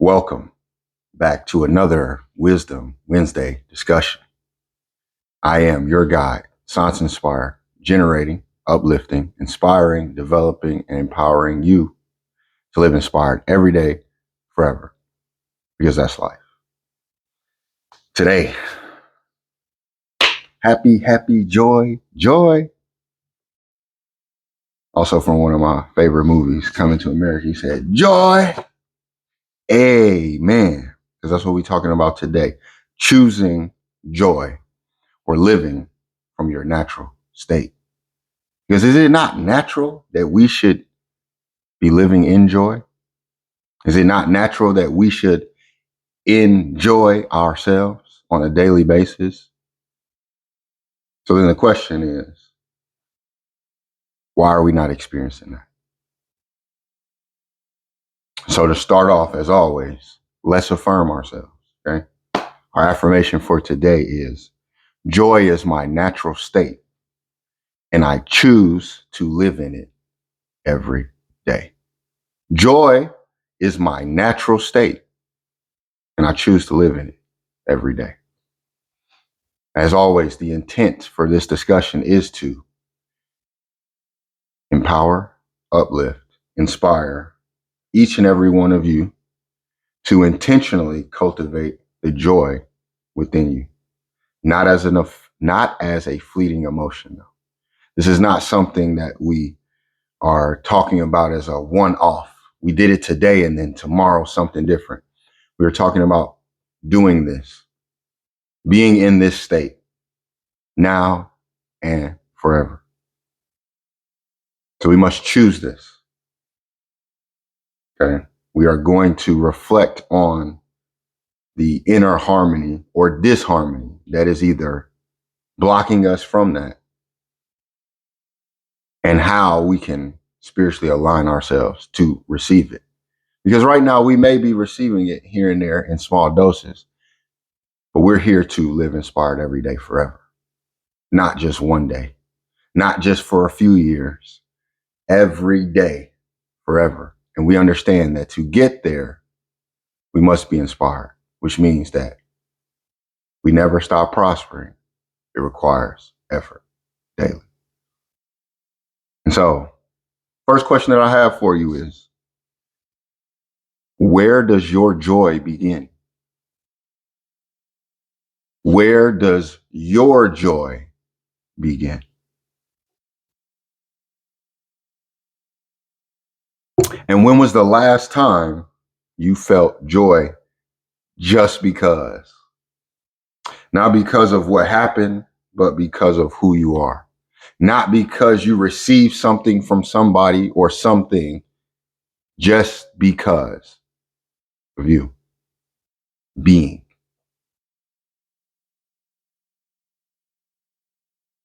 Welcome back to another Wisdom Wednesday discussion. I am your guide, Science Inspire, generating, uplifting, inspiring, developing, and empowering you to live inspired every day, forever, because that's life. Today, happy, joy. Also from one of my favorite movies, Coming to America, he said, joy, amen. Because that's what we're talking about today. Choosing joy or living from your natural state. Because is it not natural that we should be living in joy? Is it not natural that we should enjoy ourselves on a daily basis? So then the question is, why are we not experiencing that? So to start off, as always, let's affirm ourselves, okay? Our affirmation for today is, joy is my natural state, and I choose to live in it every day. Joy is my natural state, and I choose to live in it every day. As always, the intent for this discussion is to empower, uplift, inspire each and every one of you to intentionally cultivate the joy within you, not as a fleeting emotion, though. This is not something that we are talking about as a one-off. We did it today and then tomorrow something different. We are talking about doing this, being in this state now and forever. So we must choose this. Okay. We are going to reflect on the inner harmony or disharmony that is either blocking us from that and how we can spiritually align ourselves to receive it. Because right now we may be receiving it here and there in small doses, but we're here to live inspired every day forever. Not just one day, not just for a few years, every day forever. And we understand that to get there, we must be inspired, which means that we never stop prospering. It requires effort daily. And so, first question that I have for you is, where does your joy begin? Where does your joy begin? And when was the last time you felt joy just because? Not because of what happened, but because of who you are. Not because you received something from somebody or something, just because of you being.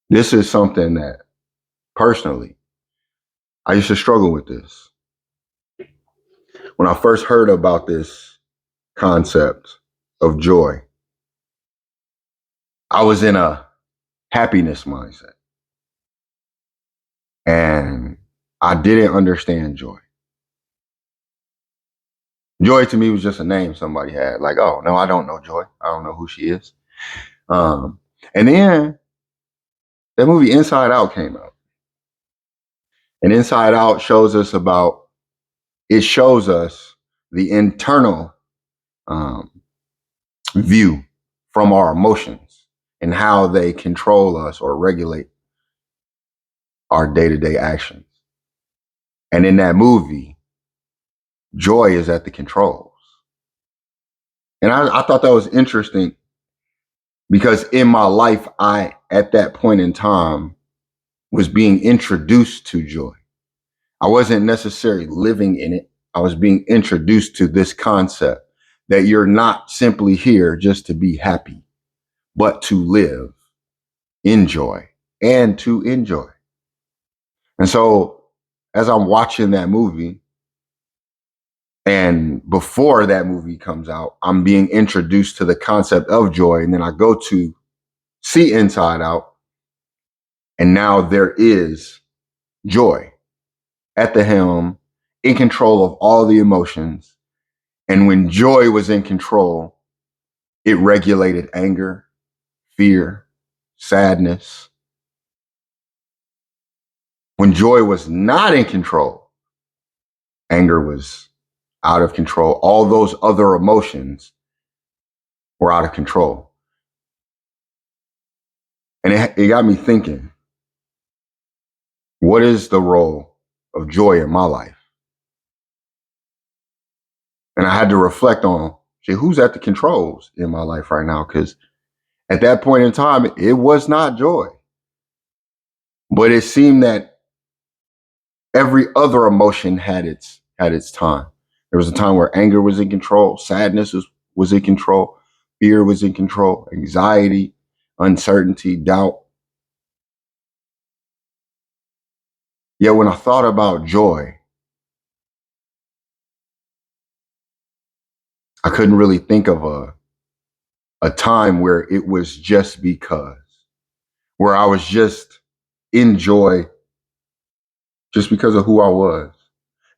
This is something that personally, I used to struggle with this. When I first heard about this concept of joy, I was in a happiness mindset and I didn't understand joy. Joy to me was just a name somebody had. Like, oh, no, I don't know Joy. I don't know who she is. And then that movie Inside Out came out. And Inside Out shows us the internal view from our emotions and how they control us or regulate our day-to-day actions. And in that movie, joy is at the controls. And I thought that was interesting because in my life, I, at that point in time, was being introduced to joy. I wasn't necessarily living in it. I was being introduced to this concept that you're not simply here just to be happy, but to live in joy and to enjoy. And so as I'm watching that movie, and before that movie comes out, I'm being introduced to the concept of joy. And then I go to see Inside Out, and now there is joy at the helm, in control of all the emotions. And when joy was in control, it regulated anger, fear, sadness. When joy was not in control, anger was out of control. All those other emotions were out of control. And it got me thinking, what is the role of joy in my life? And I had to reflect on, who's at the controls in my life right now? Because at that point in time, it was not joy. But it seemed that every other emotion had its time. There was a time where anger was in control, sadness was in control, fear was in control, anxiety, uncertainty, doubt. Yet when I thought about joy, I couldn't really think of a time where it was just because, where I was just in joy just because of who I was.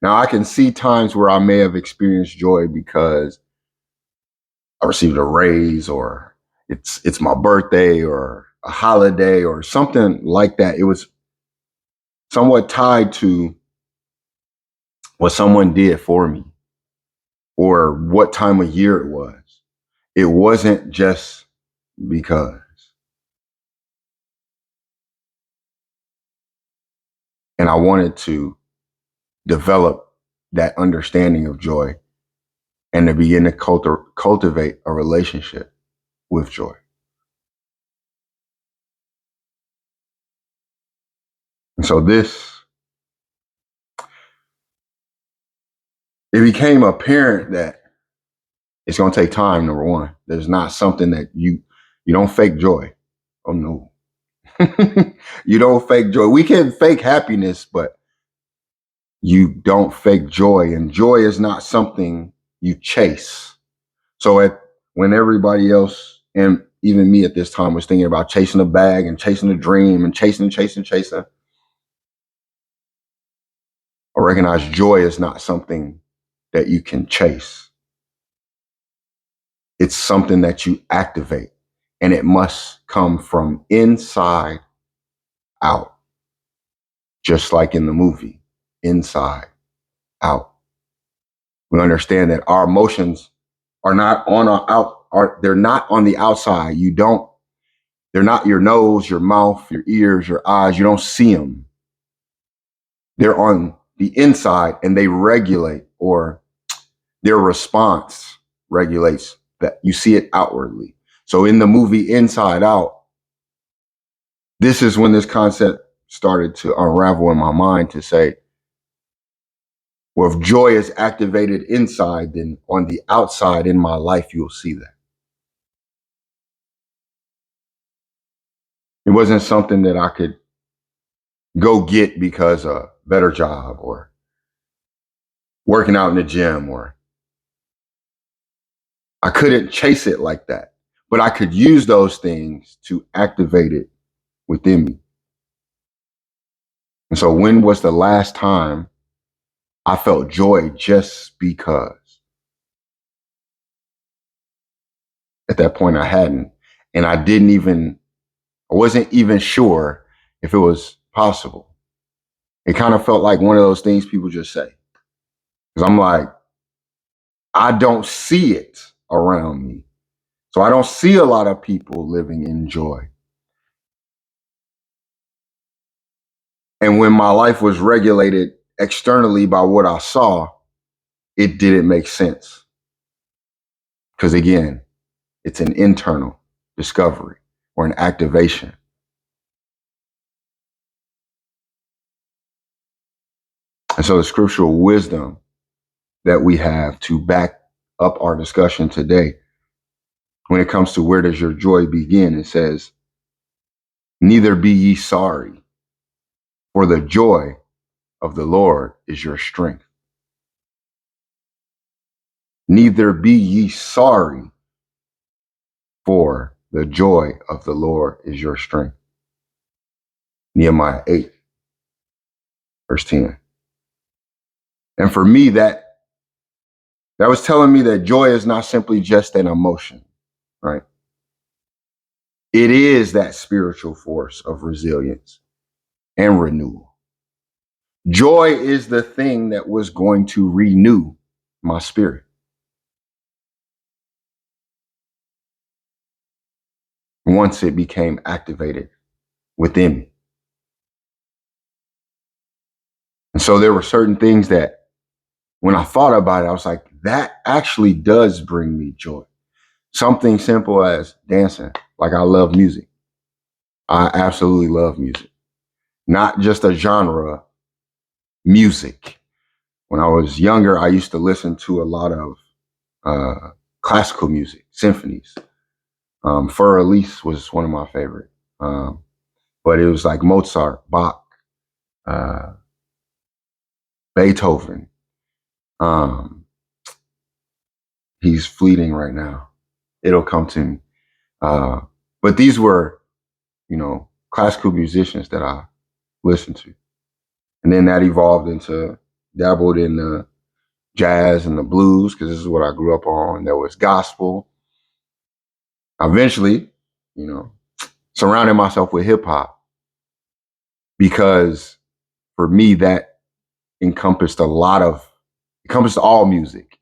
Now I can see times where I may have experienced joy because I received a raise, or it's my birthday, or a holiday, or something like that. It was somewhat tied to what someone did for me or what time of year it was. It wasn't just because. And I wanted to develop that understanding of joy and to begin to cultivate a relationship with joy. And so it became apparent that it's going to take time. Number one, there's not something that you don't fake joy. Oh no. You don't fake joy. We can fake happiness, but you don't fake joy. And joy is not something you chase. So when everybody else, and even me at this time, was thinking about chasing a bag and chasing a dream and chasing, I recognize joy is not something that you can chase. It's something that you activate, and it must come from inside out, just like in the movie, Inside Out. We understand that our emotions are not on our they're not on the outside. They're not your nose, your mouth, your ears, your eyes. You don't see them. They're on the inside, and they regulate, or their response regulates that. You see it outwardly. So in the movie Inside Out, this is when this concept started to unravel in my mind, to say, well, if joy is activated inside, then on the outside in my life, you'll see that. It wasn't something that I could go get because a better job, or working out in the gym, or I couldn't chase it like that, but I could use those things to activate it within me. And so when was the last time I felt joy just because? At that point I hadn't. And I wasn't even sure if it was possible. It kind of felt like one of those things people just say. Because I'm like, I don't see it around me. So I don't see a lot of people living in joy. And when my life was regulated externally by what I saw, it didn't make sense. Because again, it's an internal discovery or an activation. And so the scriptural wisdom that we have to back up our discussion today, when it comes to where does your joy begin, it says, neither be ye sorry, for the joy of the Lord is your strength. Neither be ye sorry, for the joy of the Lord is your strength. Nehemiah 8, verse 10. And for me, that That was telling me that joy is not simply just an emotion, right? It is that spiritual force of resilience and renewal. Joy is the thing that was going to renew my spirit. Once it became activated within me. And so there were certain things that when I thought about it, I was like, that actually does bring me joy. Something simple as dancing. Like I love music. I absolutely love music. Not just a genre, music. When I was younger, I used to listen to a lot of classical music, symphonies. Fur Elise was one of my favorite. But it was like Mozart, Bach, uh, Beethoven. He's fleeting right now. It'll come to me. But these were, classical musicians that I listened to. And then that evolved into dabbled in the jazz and the blues, because this is what I grew up on. There was gospel. Eventually, surrounding myself with hip hop, because for me, that encompassed all music.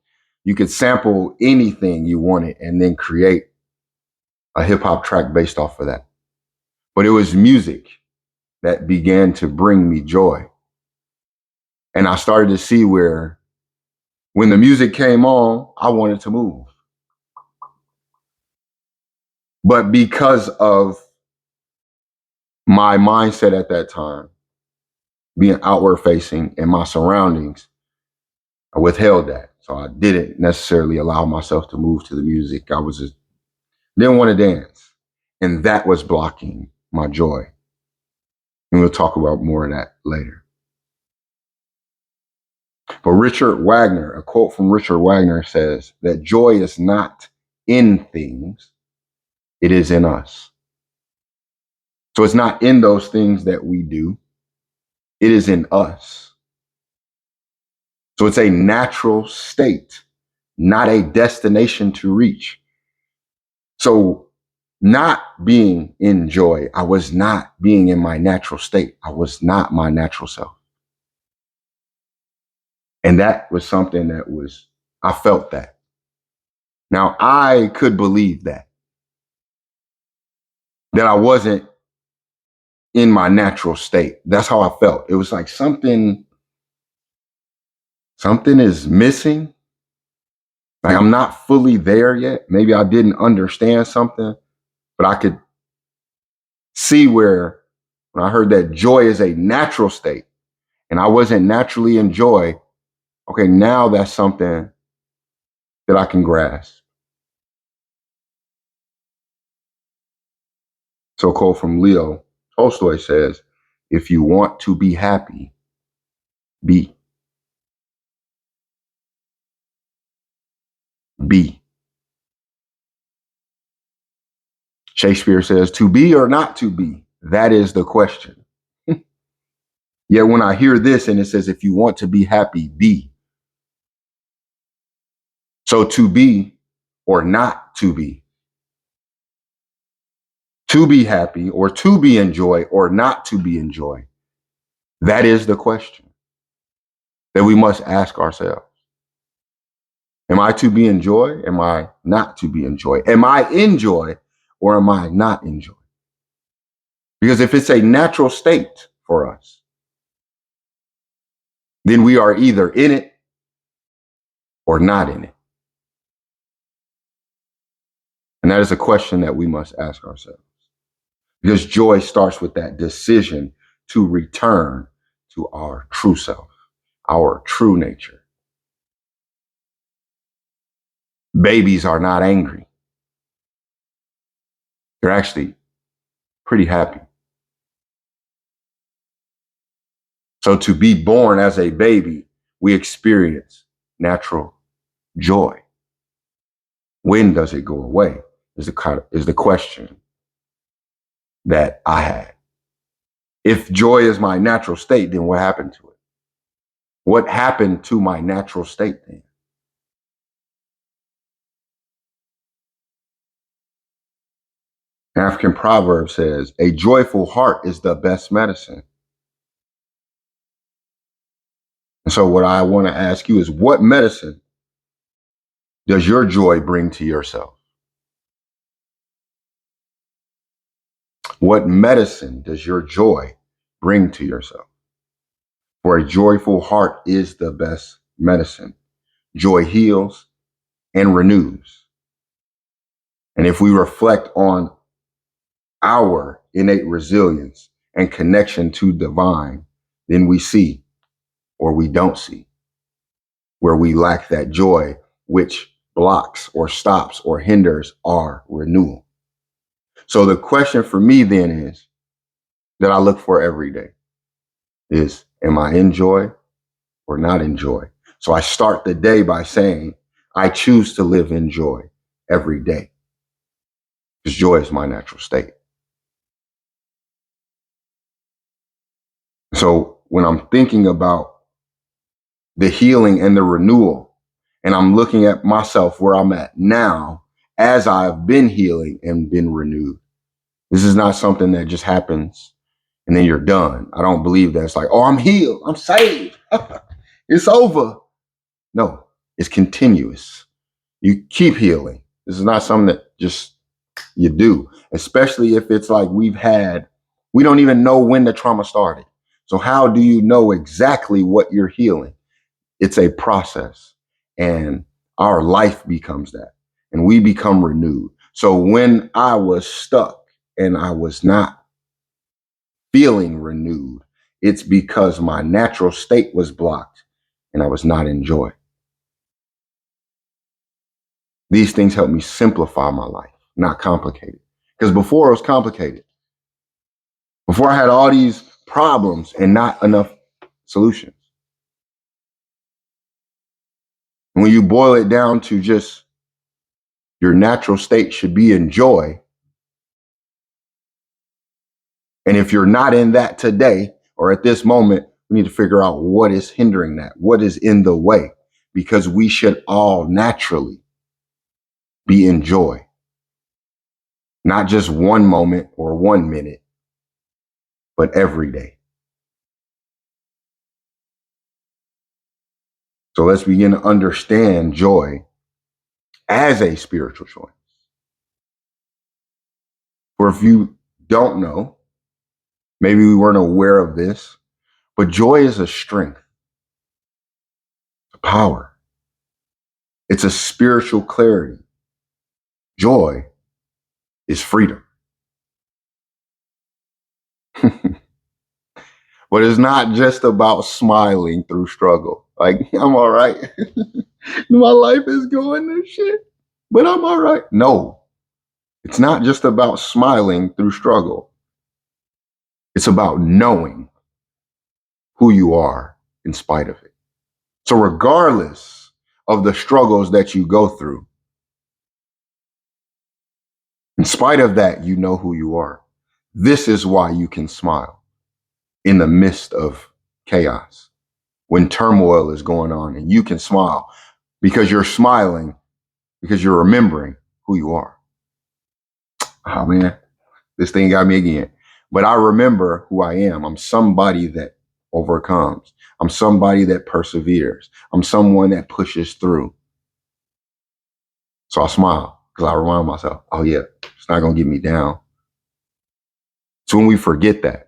You could sample anything you wanted and then create a hip hop track based off of that. But it was music that began to bring me joy. And I started to see where when the music came on, I wanted to move. But because of my mindset at that time, being outward facing and my surroundings, I withheld that. So I didn't necessarily allow myself to move to the music. I was just didn't want to dance. And that was blocking my joy. And we'll talk about more of that later. But a quote from Richard Wagner says that joy is not in things, it is in us. So it's not in those things that we do, it is in us. So it's a natural state, not a destination to reach. So not being in joy, I was not being in my natural state. I was not my natural self. And that was something I felt that. Now I could believe that I wasn't in my natural state. That's how I felt. It was like something is missing. Like I'm not fully there yet. Maybe I didn't understand something, but I could see where when I heard that joy is a natural state and I wasn't naturally in joy, okay, now that's something that I can grasp. So a quote from Leo Tolstoy says, if you want to be happy, be. Be. Shakespeare says, to be or not to be, that is the question. Yet when I hear this and it says, if you want to be happy, be. So to be or not to be happy or to be in joy or not to be in joy, that is the question that we must ask ourselves. Am I to be in joy? Am I not to be in joy? Am I in joy or am I not in joy? Because if it's a natural state for us, then we are either in it or not in it. And that is a question that we must ask ourselves. Because joy starts with that decision to return to our true self, our true nature. Babies are not angry. They're actually pretty happy. So to be born as a baby, we experience natural joy. When does it go away is the question that I had. If joy is my natural state, then what happened to it? What happened to my natural state then? African proverb says, a joyful heart is the best medicine. And so what I want to ask you is, what medicine does your joy bring to yourself? What medicine does your joy bring to yourself? For a joyful heart is the best medicine. Joy heals and renews. And if we reflect on our innate resilience and connection to divine, then we see, or we don't see, where we lack that joy, which blocks or stops or hinders our renewal. So the question for me then is, that I look for every day is, am I in joy or not in joy? So I start the day by saying, I choose to live in joy every day, because joy is my natural state. So when I'm thinking about the healing and the renewal, and I'm looking at myself where I'm at now, as I've been healing and been renewed, this is not something that just happens and then you're done. I don't believe that. It's like, oh, I'm healed, I'm saved, it's over. No, it's continuous. You keep healing. This is not something that just you do, especially if it's like we don't even know when the trauma started. So how do you know exactly what you're healing? It's a process, and our life becomes that, and we become renewed. So when I was stuck and I was not feeling renewed, it's because my natural state was blocked and I was not in joy. These things help me simplify my life, not complicate it. Because before it was complicated. Before I had all these problems and not enough solutions. When you boil it down to just your natural state should be in joy. And if you're not in that today or at this moment, we need to figure out what is hindering that, what is in the way, because we should all naturally be in joy. Not just one moment or 1 minute, but every day. So let's begin to understand joy as a spiritual choice. Or if you don't know, maybe we weren't aware of this, but joy is a strength, a power. It's a spiritual clarity. Joy is freedom. But it's not just about smiling through struggle. Like, I'm all right. My life is going to shit, but I'm all right. No, it's not just about smiling through struggle. It's about knowing who you are in spite of it. So regardless of the struggles that you go through, in spite of that, you know who you are. This is why you can smile in the midst of chaos, when turmoil is going on, and you can smile because you're smiling, because you're remembering who you are. Oh man, this thing got me again. But I remember who I am. I'm somebody that overcomes. I'm somebody that perseveres. I'm someone that pushes through. So I smile because I remind myself, oh yeah, it's not going to get me down. So when we forget that,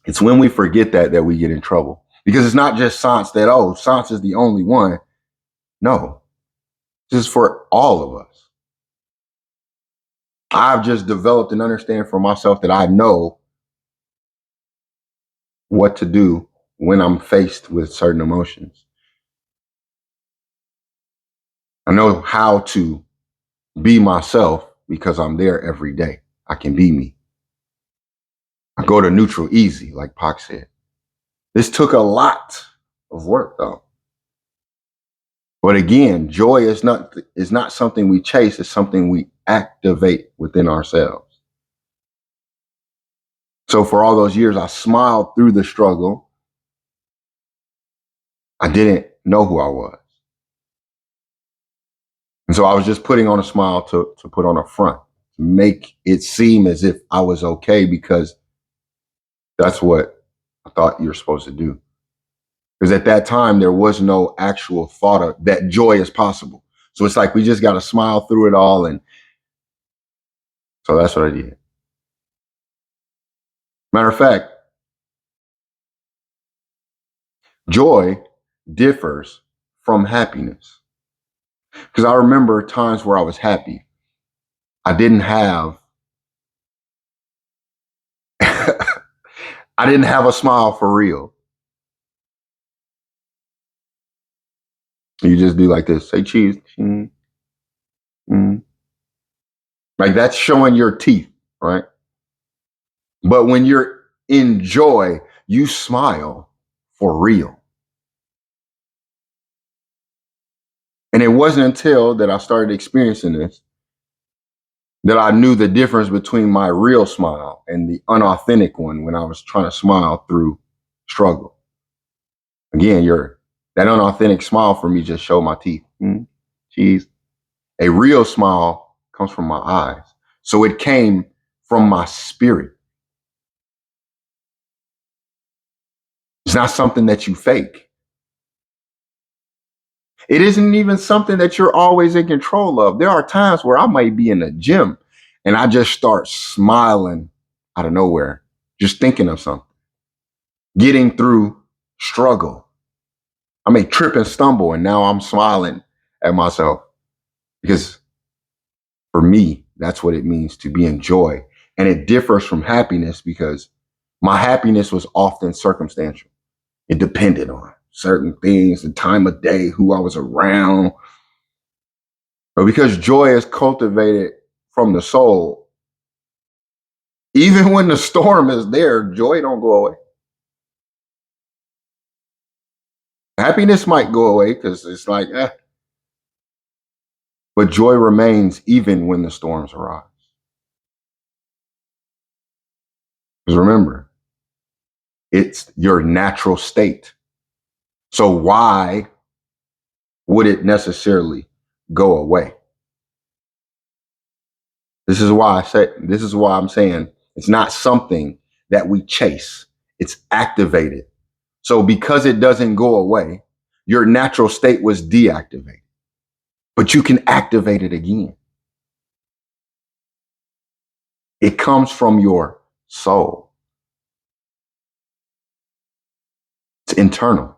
it's when we forget that we get in trouble. Because it's not just Science that, oh, Science is the only one. No, this is for all of us. I've just developed and understand for myself that I know what to do when I'm faced with certain emotions. I know how to be myself because I'm there every day. I can be me. I go to neutral easy, like Pac said. This took a lot of work though. But again, joy is not something we chase, it's something we activate within ourselves. So for all those years, I smiled through the struggle. I didn't know who I was. And So I was just putting on a smile to put on a front, to make it seem as if I was okay, because that's what I thought you were supposed to do. Because at that time, there was no actual thought of that joy is possible. So it's like we just got to smile through it all. And so that's what I did. Matter of fact, joy differs from happiness. Because I remember times where I was happy. I didn't have I didn't have a smile for real. You just do like this, say cheese. Mm, mm. Like that's showing your teeth, right? But when you're in joy, you smile for real. And it wasn't until that I started experiencing this that I knew the difference between my real smile and the unauthentic one when I was trying to smile through struggle. Again, that unauthentic smile for me just showed my teeth. Cheese. A real smile comes from my eyes. So it came from my spirit. It's not something that you fake. It isn't even something that you're always in control of. There are times where I might be in the gym and I just start smiling out of nowhere, just thinking of something, getting through struggle. I may trip and stumble, and now I'm smiling at myself, because for me, that's what it means to be in joy. And it differs from happiness because my happiness was often circumstantial. It depended on certain things, the time of day, who I was around. But because joy is cultivated from the soul, even when the storm is there, joy don't go away. Happiness might go away because it's like, but joy remains even when the storms arise. Because remember, it's your natural state. So why would it necessarily go away? This is why I'm saying it's not something that we chase. It's activated. So because it doesn't go away, your natural state was deactivated, but you can activate it again. It comes from your soul. It's internal.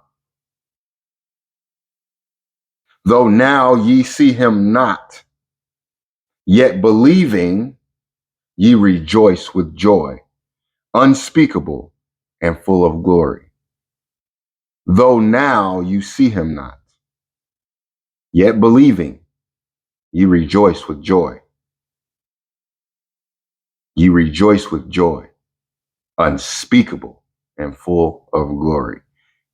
Though now ye see him not, yet believing ye rejoice with joy unspeakable and full of glory. Though now you see him not, yet believing ye rejoice with joy. Ye rejoice with joy unspeakable and full of glory.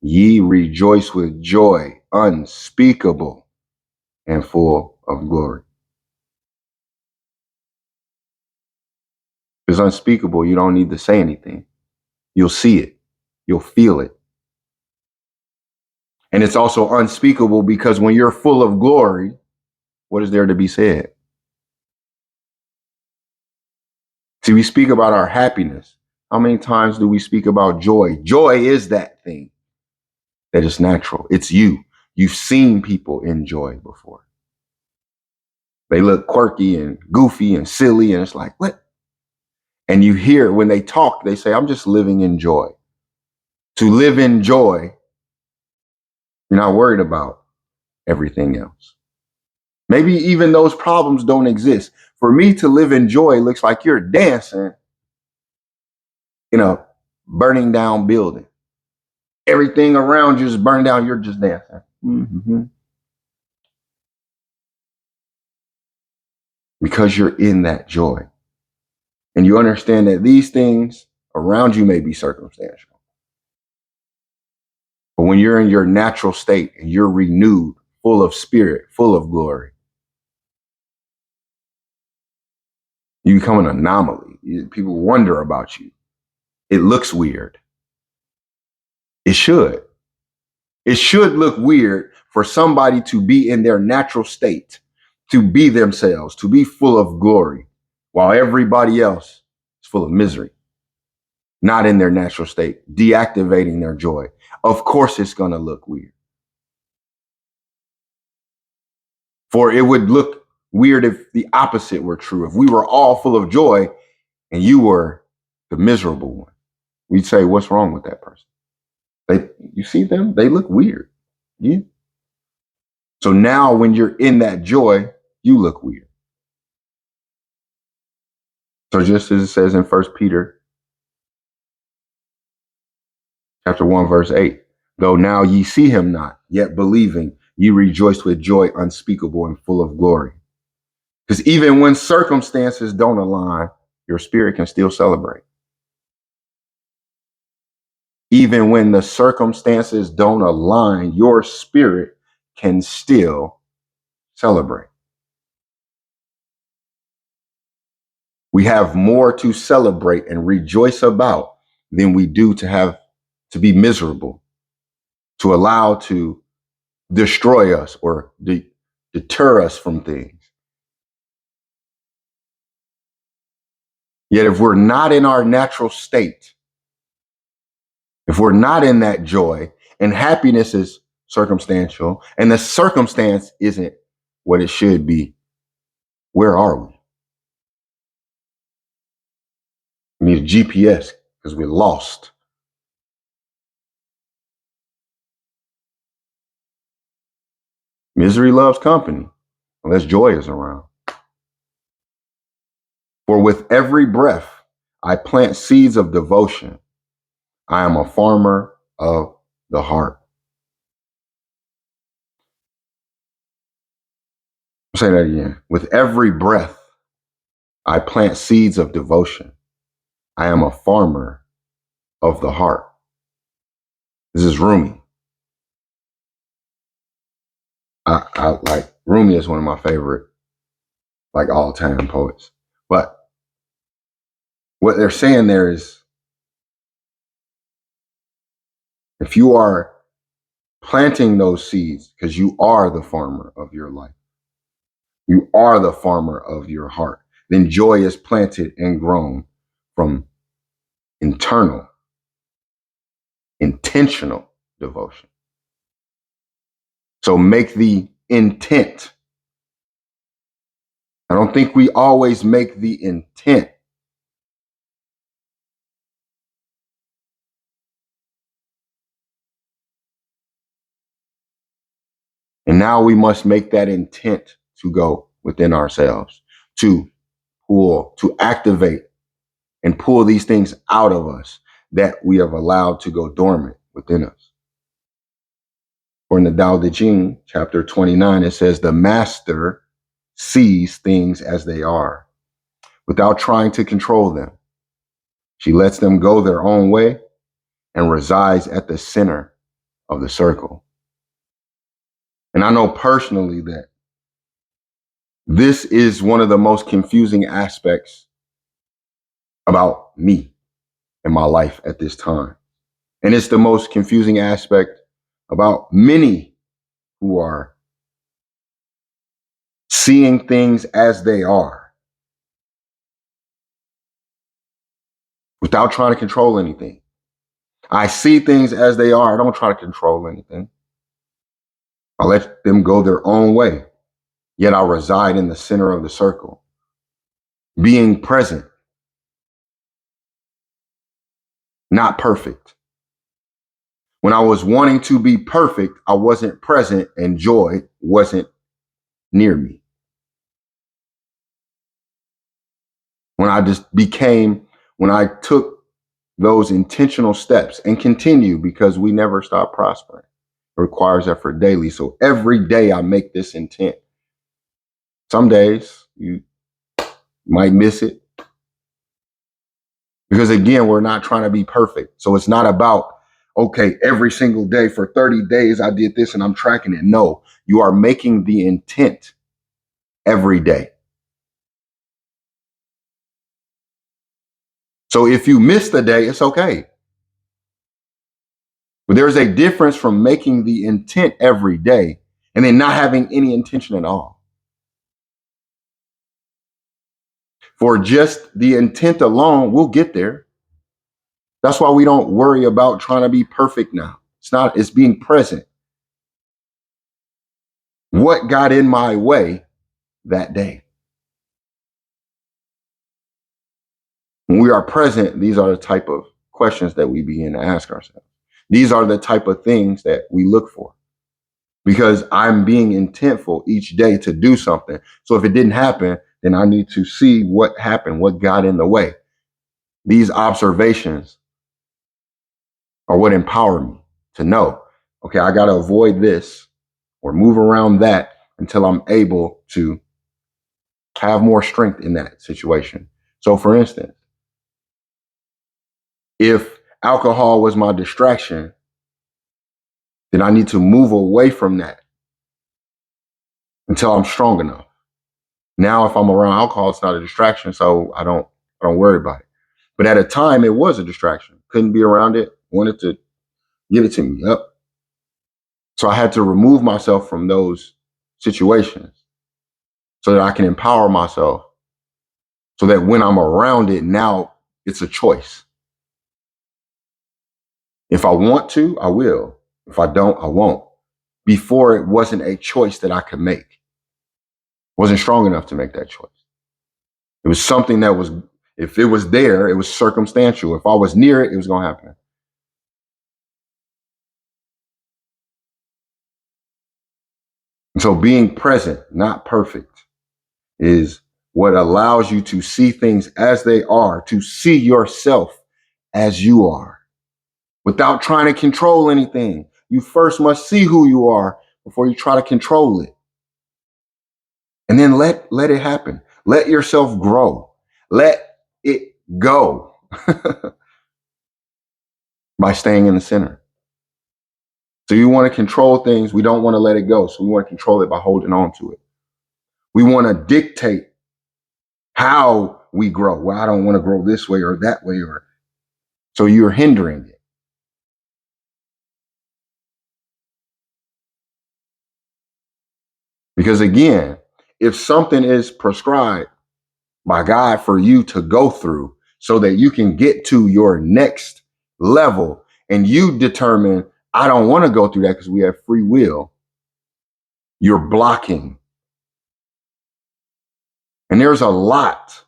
Ye rejoice with joy unspeakable and full of glory. If it's unspeakable, you don't need to say anything. You'll see it. You'll feel it. And it's also unspeakable because when you're full of glory, what is there to be said? See, we speak about our happiness. How many times do we speak about joy? Joy is that thing that is natural. It's you. You've seen people enjoy before. They look quirky and goofy and silly, and it's like, what? And you hear when they talk, they say, I'm just living in joy. To live in joy, you're not worried about everything else. Maybe even those problems don't exist. For me to live in joy looks like you're dancing in a burning down building. Everything around you is burned down. You're just dancing. Mm-hmm. Because you're in that joy. And you understand that these things around you may be circumstantial. But when you're in your natural state and you're renewed, full of spirit, full of glory, you become an anomaly. People wonder about you. It looks weird. It should. It should look weird for somebody to be in their natural state to be themselves, to be full of glory, while everybody else is full of misery, not in their natural state, deactivating their joy. Of course, it's going to look weird. For it would look weird if the opposite were true. If we were all full of joy and you were the miserable one, we'd say, what's wrong with that person? You see them? They look weird. Yeah. So now when you're in that joy, you look weird. So just as it says in 1 Peter chapter 1, verse 8, though now ye see him not, yet believing, ye rejoice with joy unspeakable and full of glory. Because even when circumstances don't align, your spirit can still celebrate. Even when the circumstances don't align, your spirit can still celebrate. We have more to celebrate and rejoice about than we do to be miserable, to allow to destroy us or deter us from things. Yet if we're not in our natural state, if we're not in that joy, and happiness is circumstantial, and the circumstance isn't what it should be, where are we? We need a GPS because we're lost. Misery loves company unless joy is around. For with every breath, I plant seeds of devotion. I am a farmer of the heart. I'll say that again. With every breath, I plant seeds of devotion. I am a farmer of the heart. This is Rumi. I like Rumi is one of my favorite, like all time poets. But what they're saying there is, if you are planting those seeds, because you are the farmer of your life, you are the farmer of your heart, then joy is planted and grown from internal, intentional devotion. So make the intent. I don't think we always make the intent. And now we must make that intent to go within ourselves, to pull, to activate and pull these things out of us that we have allowed to go dormant within us. For in the Tao Te Ching, chapter 29, it says, the master sees things as they are without trying to control them. She lets them go their own way and resides at the center of the circle. And I know personally that this is one of the most confusing aspects about me in my life at this time. And it's the most confusing aspect about many who are seeing things as they are without trying to control anything. I see things as they are. I don't try to control anything. I let them go their own way. Yet I reside in the center of the circle, being present, not perfect. When I was wanting to be perfect, I wasn't present and joy wasn't near me. When I took those intentional steps and continue, because we never stop prospering. It requires effort daily. So every day I make this intent. Some days you might miss it. Because again, we're not trying to be perfect. So it's not about, okay, every single day for 30 days, I did this and I'm tracking it. No, you are making the intent every day. So if you miss the day, it's okay. But there's a difference from making the intent every day and then not having any intention at all. For just the intent alone, we'll get there. That's why we don't worry about trying to be perfect now. It's being present. What got in my way that day? When we are present, these are the type of questions that we begin to ask ourselves. These are the type of things that we look for, because I'm being intentful each day to do something. So if it didn't happen, then I need to see what happened, what got in the way. These observations are what empower me to know, okay, I got to avoid this or move around that until I'm able to have more strength in that situation. So for instance, if alcohol was my distraction, then I need to move away from that until I'm strong enough. Now, if I'm around alcohol, it's not a distraction, so I don't worry about it. But at a time, it was a distraction. Couldn't be around it. Wanted to give it to me. Yep. So I had to remove myself from those situations so that I can empower myself. So that when I'm around it, now it's a choice. If I want to, I will. If I don't, I won't. Before, it wasn't a choice that I could make. Wasn't strong enough to make that choice. It was something that was, if it was there, it was circumstantial. If I was near it, it was going to happen. And so being present, not perfect, is what allows you to see things as they are, to see yourself as you are, without trying to control anything. You first must see who you are before you try to control it. And then let it happen. Let yourself grow. Let it go by staying in the center. So you want to control things. We don't want to let it go. So we want to control it by holding on to it. We want to dictate how we grow. Well, I don't want to grow this way or that way, or so you're hindering it. Because again, if something is prescribed by God for you to go through so that you can get to your next level, and you determine, I don't want to go through that because we have free will, you're blocking. And there's a lot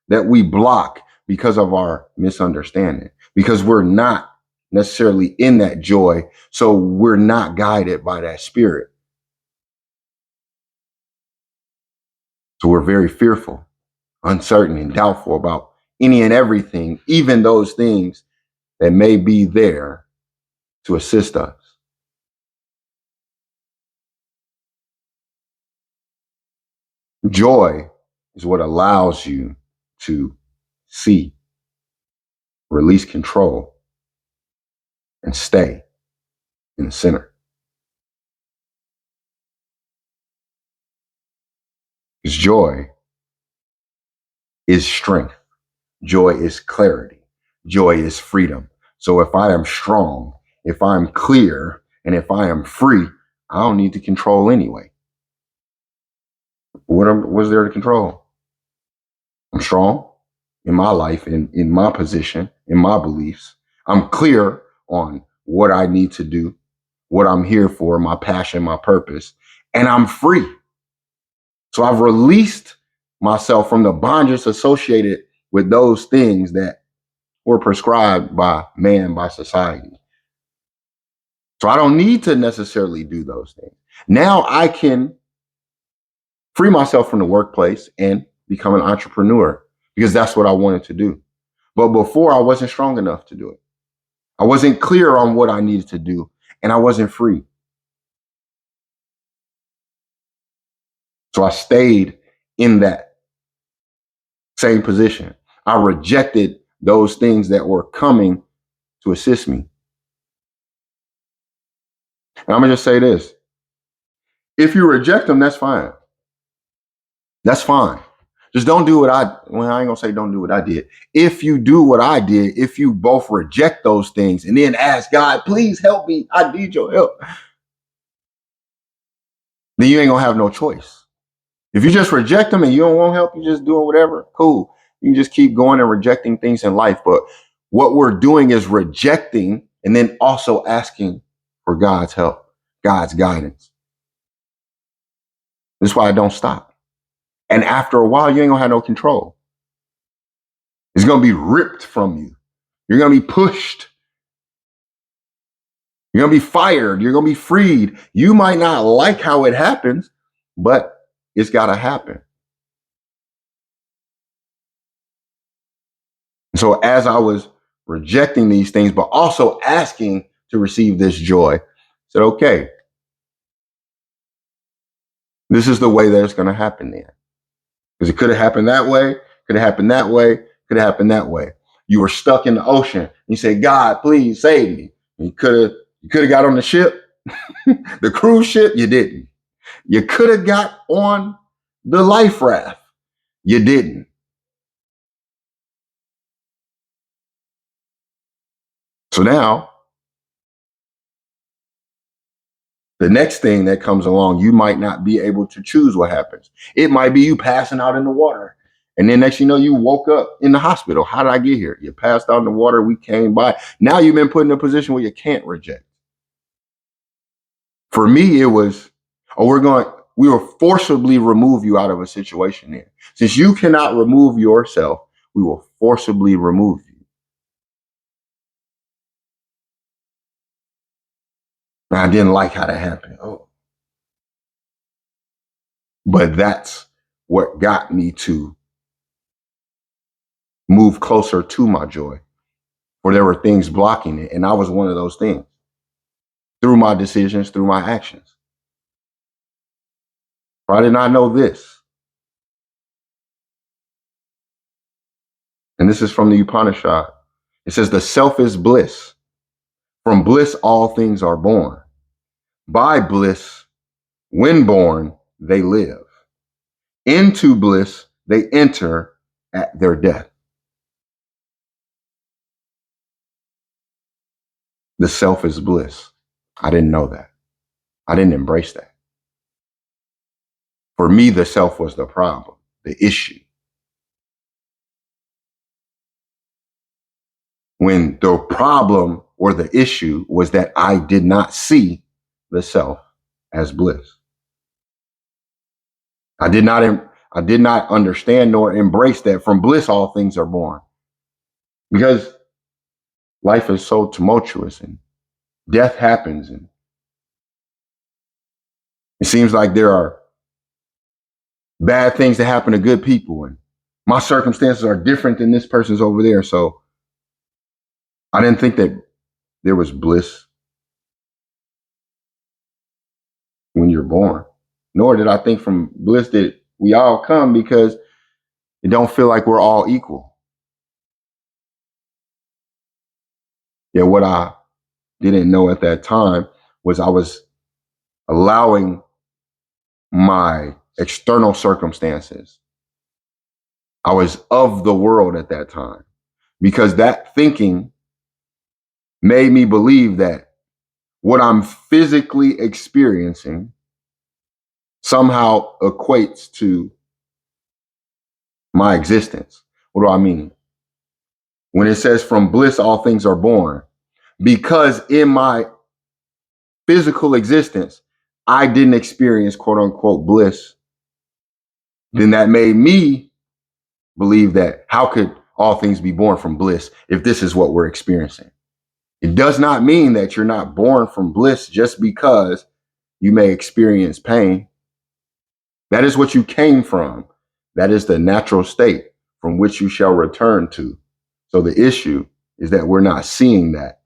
that we block because of our misunderstanding, because we're not necessarily in that joy. So we're not guided by that spirit. So we're very fearful, uncertain, and doubtful about any and everything, even those things that may be there to assist us. Joy is what allows you to see, release control, and stay in the center. Because joy is strength. Joy is clarity. Joy is freedom. So if I am strong, if I'm clear, and if I am free, I don't need to control anyway. What's there to control? I'm strong in my life, in my position, in my beliefs. I'm clear on what I need to do, what I'm here for, my passion, my purpose, and I'm free. So I've released myself from the bondage associated with those things that were prescribed by man, by society. So I don't need to necessarily do those things. Now I can free myself from the workplace and become an entrepreneur, because that's what I wanted to do. But before, I wasn't strong enough to do it. I wasn't clear on what I needed to do, and I wasn't free. So I stayed in that same position. I rejected those things that were coming to assist me. And I'm going to just say this. If you reject them, that's fine. That's fine. Just don't do what I ain't going to say don't do what I did. If you do what I did, if you both reject those things and then ask God, please help me, I need your help, then you ain't going to have no choice. If you just reject them and you don't want help, you just doing whatever, cool. You can just keep going and rejecting things in life. But what we're doing is rejecting and then also asking for God's help, God's guidance. That's why I don't stop. And after a while, you ain't gonna have no control. It's gonna be ripped from you. You're gonna be pushed. You're gonna be fired. You're gonna be freed. You might not like how it happens, but it's gotta happen. So as I was rejecting these things, but also asking to receive this joy, I said, okay, this is the way that it's going to happen then. Because it could have happened that way, could have happened that way, could have happened that way. You were stuck in the ocean. And you said, God, please save me. And you could have got on the ship, the cruise ship. You didn't. You could have got on the life raft. You didn't. So now, the next thing that comes along, you might not be able to choose what happens. It might be you passing out in the water. And then next you know, you woke up in the hospital. How did I get here? You passed out in the water. We came by. Now you've been put in a position where you can't reject. For me, it was, we will forcibly remove you out of a situation here. Since you cannot remove yourself, we will forcibly remove you. And I didn't like how that happened. Oh. But that's what got me to move closer to my joy, or there were things blocking it. And I was one of those things through my decisions, through my actions. I did not know this. And this is from the Upanishad. It says, the self is bliss. From bliss, all things are born. By bliss, when born, they live. Into bliss, they enter at their death. The self is bliss. I didn't know that. I didn't embrace that. For me, the self was the problem, the issue. When the problem or the issue was that I did not see the self as bliss. I did not understand nor embrace that from bliss all things are born. Because life is so tumultuous and death happens, and it seems like there are bad things that happen to good people, and my circumstances are different than this person's over there. So I didn't think that there was bliss when you're born, nor did I think from bliss that we all come, because it don't feel like we're all equal. Yeah, what I didn't know at that time was I was allowing my external circumstances. I was of the world at that time, because that thinking made me believe that what I'm physically experiencing somehow equates to my existence. What do I mean? When it says from bliss, all things are born, because in my physical existence, I didn't experience quote unquote bliss, then that made me believe that how could all things be born from bliss if this is what we're experiencing? It does not mean that you're not born from bliss just because you may experience pain. That is what you came from. That is the natural state from which you shall return to. So the issue is that we're not seeing that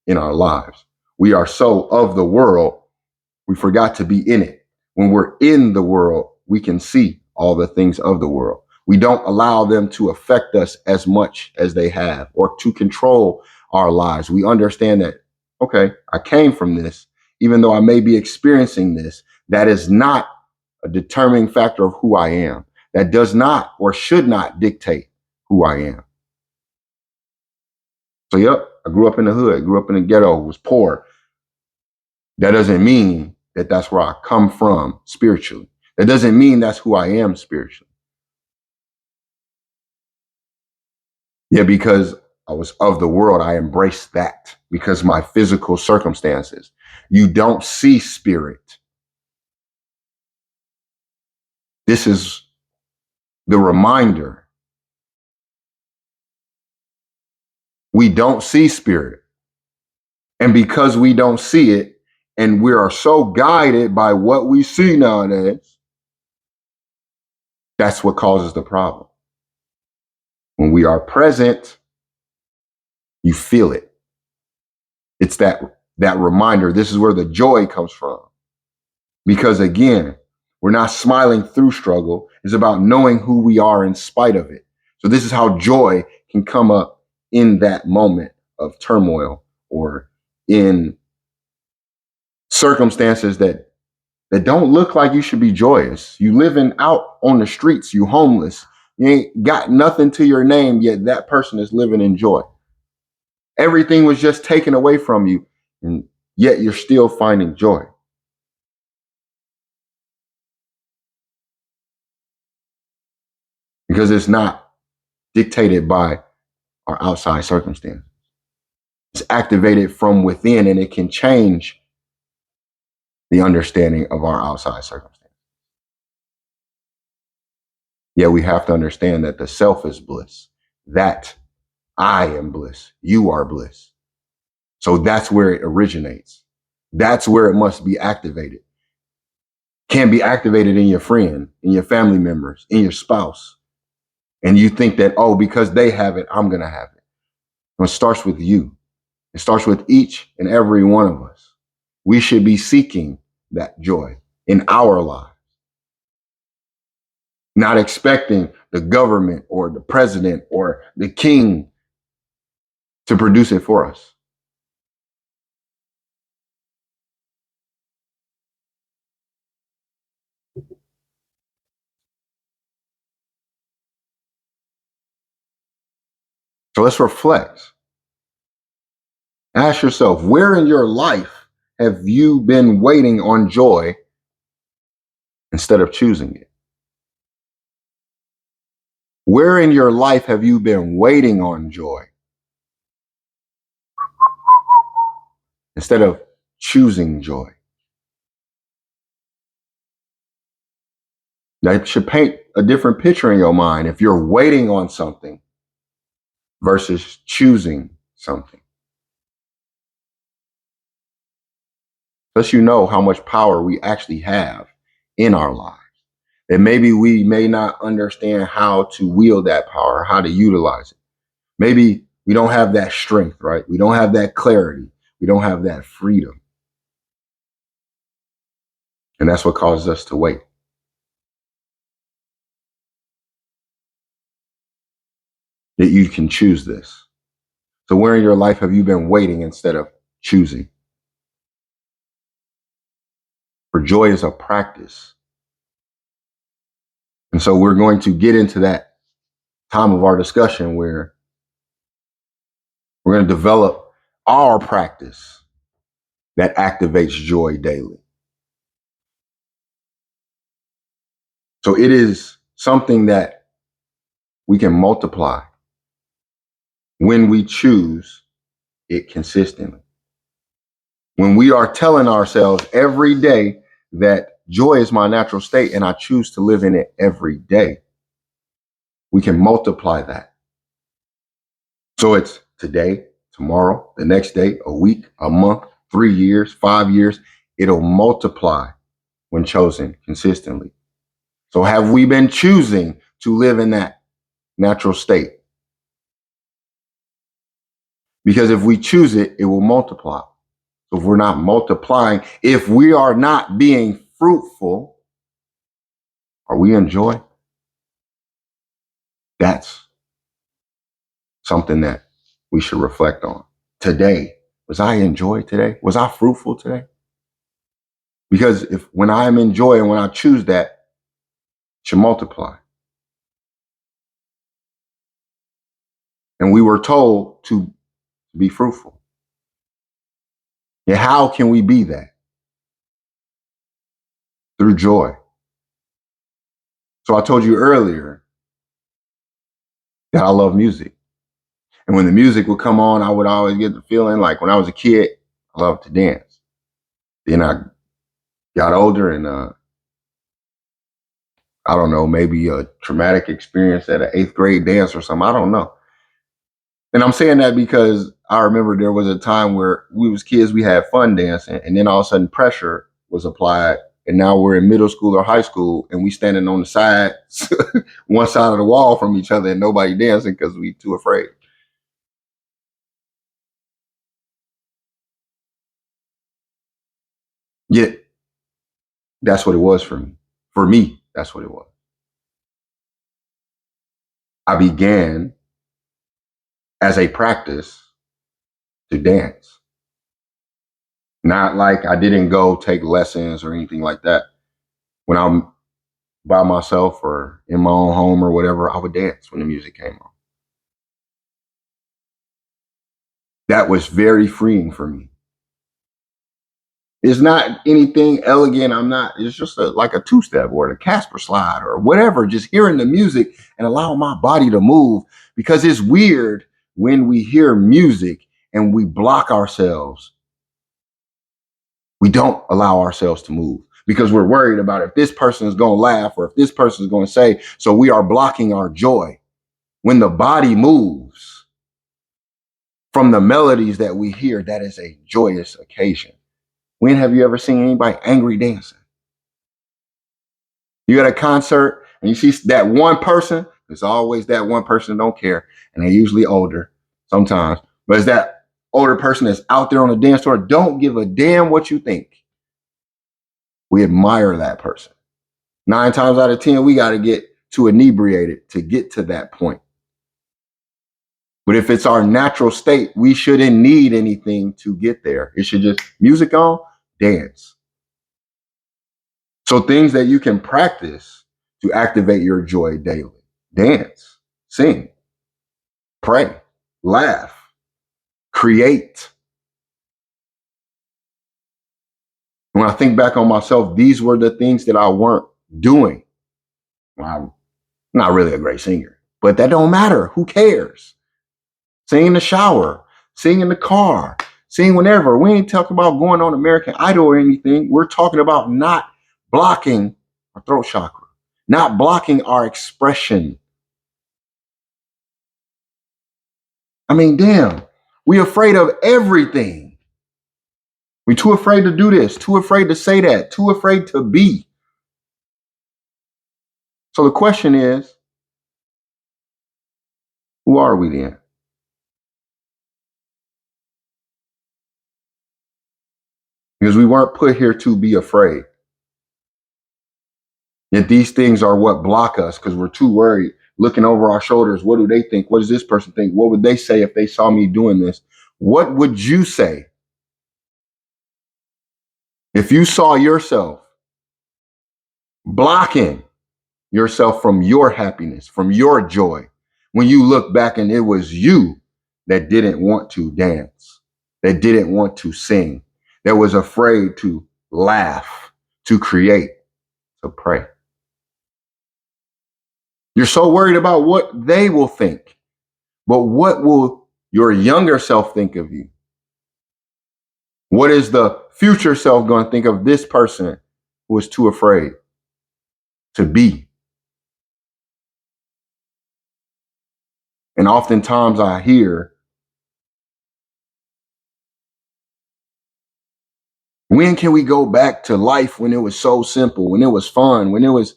in our lives. We are so of the world, we forgot to be in it. When we're in the world, we can see all the things of the world. We don't allow them to affect us as much as they have, or to control our lives. We understand that, okay, I came from this, even though I may be experiencing this, that is not a determining factor of who I am. That does not or should not dictate who I am. So, yep, I grew up in the hood, grew up in the ghetto, was poor. That doesn't mean that that's where I come from spiritually. That doesn't mean that's who I am spiritually. Yeah, because I was of the world, I embraced that because my physical circumstances. You don't see spirit. This is the reminder. We don't see spirit. And because we don't see it, and we are so guided by what we see nowadays, that's what causes the problem. When we are present, you feel it. It's that reminder. This is where the joy comes from. Because again, we're not smiling through struggle. It's about knowing who we are in spite of it. So this is how joy can come up in that moment of turmoil or in circumstances that don't look like you should be joyous. You living out on the streets, you homeless. You ain't got nothing to your name, yet that person is living in joy. Everything was just taken away from you, and yet you're still finding joy. Because it's not dictated by our outside circumstance. It's activated from within, and it can change the understanding of our outside circumstance. Yet we have to understand that the self is bliss, that I am bliss, you are bliss. So that's where it originates. That's where it must be activated. Can be activated in your friend, in your family members, in your spouse. And you think that, oh, because they have it, I'm going to have it. It starts with you. It starts with each and every one of us. We should be seeking that joy in our lives, not expecting the government or the president or the king to produce it for us. So let's reflect. Ask yourself, where in your life have you been waiting on joy instead of choosing it? Where in your life have you been waiting on joy instead of choosing joy? That should paint a different picture in your mind if you're waiting on something versus choosing something. Thus, you know how much power we actually have in our lives. And maybe we may not understand how to wield that power, how to utilize it. Maybe we don't have that strength, right? We don't have that clarity. We don't have that freedom. And that's what causes us to wait. That you can choose this. So where in your life have you been waiting instead of choosing? For joy is a practice. And so we're going to get into that time of our discussion where we're going to develop our practice that activates joy daily. So it is something that we can multiply when we choose it consistently. When we are telling ourselves every day that joy is my natural state and I choose to live in it every day, we can multiply that. So it's today, tomorrow, the next day, a week, a month, 3 years, 5 years. It'll multiply when chosen consistently. So have we been choosing to live in that natural state? Because if we choose it, it will multiply. So if we're not multiplying, if we are not being fruitful, are we in joy? That's something that we should reflect on. Today, was I in joy today? Was I fruitful today? Because if when I'm in joy and when I choose that, it should multiply. And we were told to be fruitful. And how can we be that? Through joy. So I told you earlier that I love music. And when the music would come on, I would always get the feeling like when I was a kid, I loved to dance. Then I got older and I don't know, maybe a traumatic experience at an 8th grade dance or something. I don't know. And I'm saying that because I remember there was a time where we was kids, we had fun dancing, and then all of a sudden pressure was applied. And now we're in middle school or high school and we standing on the side, one side of the wall from each other and nobody dancing because we too afraid. Yet that's what it was for me. For me, that's what it was. I began as a practice to dance. Not like I didn't go take lessons or anything like that. When I'm by myself or in my own home or whatever, I would dance when the music came on. That was very freeing for me. It's not anything elegant. It's just like a two-step or a Casper slide or whatever, just hearing the music and allowing my body to move because it's weird when we hear music and we block ourselves. We don't allow ourselves to move because we're worried about if this person is going to laugh or if this person is going to say, so we are blocking our joy. When the body moves from the melodies that we hear, that is a joyous occasion. When have you ever seen anybody angry dancing? You at a concert and you see that one person, there's always that one person that don't care. And they're usually older sometimes, but it's that older person that's out there on the dance floor, don't give a damn what you think. We admire that person. 9 times out of 10, we got to get too inebriated to get to that point. But if it's our natural state, we shouldn't need anything to get there. It should just music on, dance. So things that you can practice to activate your joy daily. Dance, sing, pray, laugh, create. When I think back on myself, these were the things that I weren't doing. Well, I'm not really a great singer, but that don't matter. Who cares? Sing in the shower, sing in the car, sing whenever. We ain't talking about going on American Idol or anything. We're talking about not blocking our throat chakra, not blocking our expression. I mean, damn, we afraid of everything. We too afraid to do this, too afraid to say that, too afraid to be. So the question is, who are we then? Because we weren't put here to be afraid. Yet these things are what block us because we're too worried, looking over our shoulders. What do they think? What does this person think? What would they say if they saw me doing this? What would you say if you saw yourself blocking yourself from your happiness, from your joy, when you look back and it was you that didn't want to dance, that didn't want to sing, that was afraid to laugh, to create, to pray? You're so worried about what they will think, but what will your younger self think of you? What is the future self going to think of this person who is too afraid to be? And oftentimes I hear, when can we go back to life when it was so simple, when it was fun, when it was.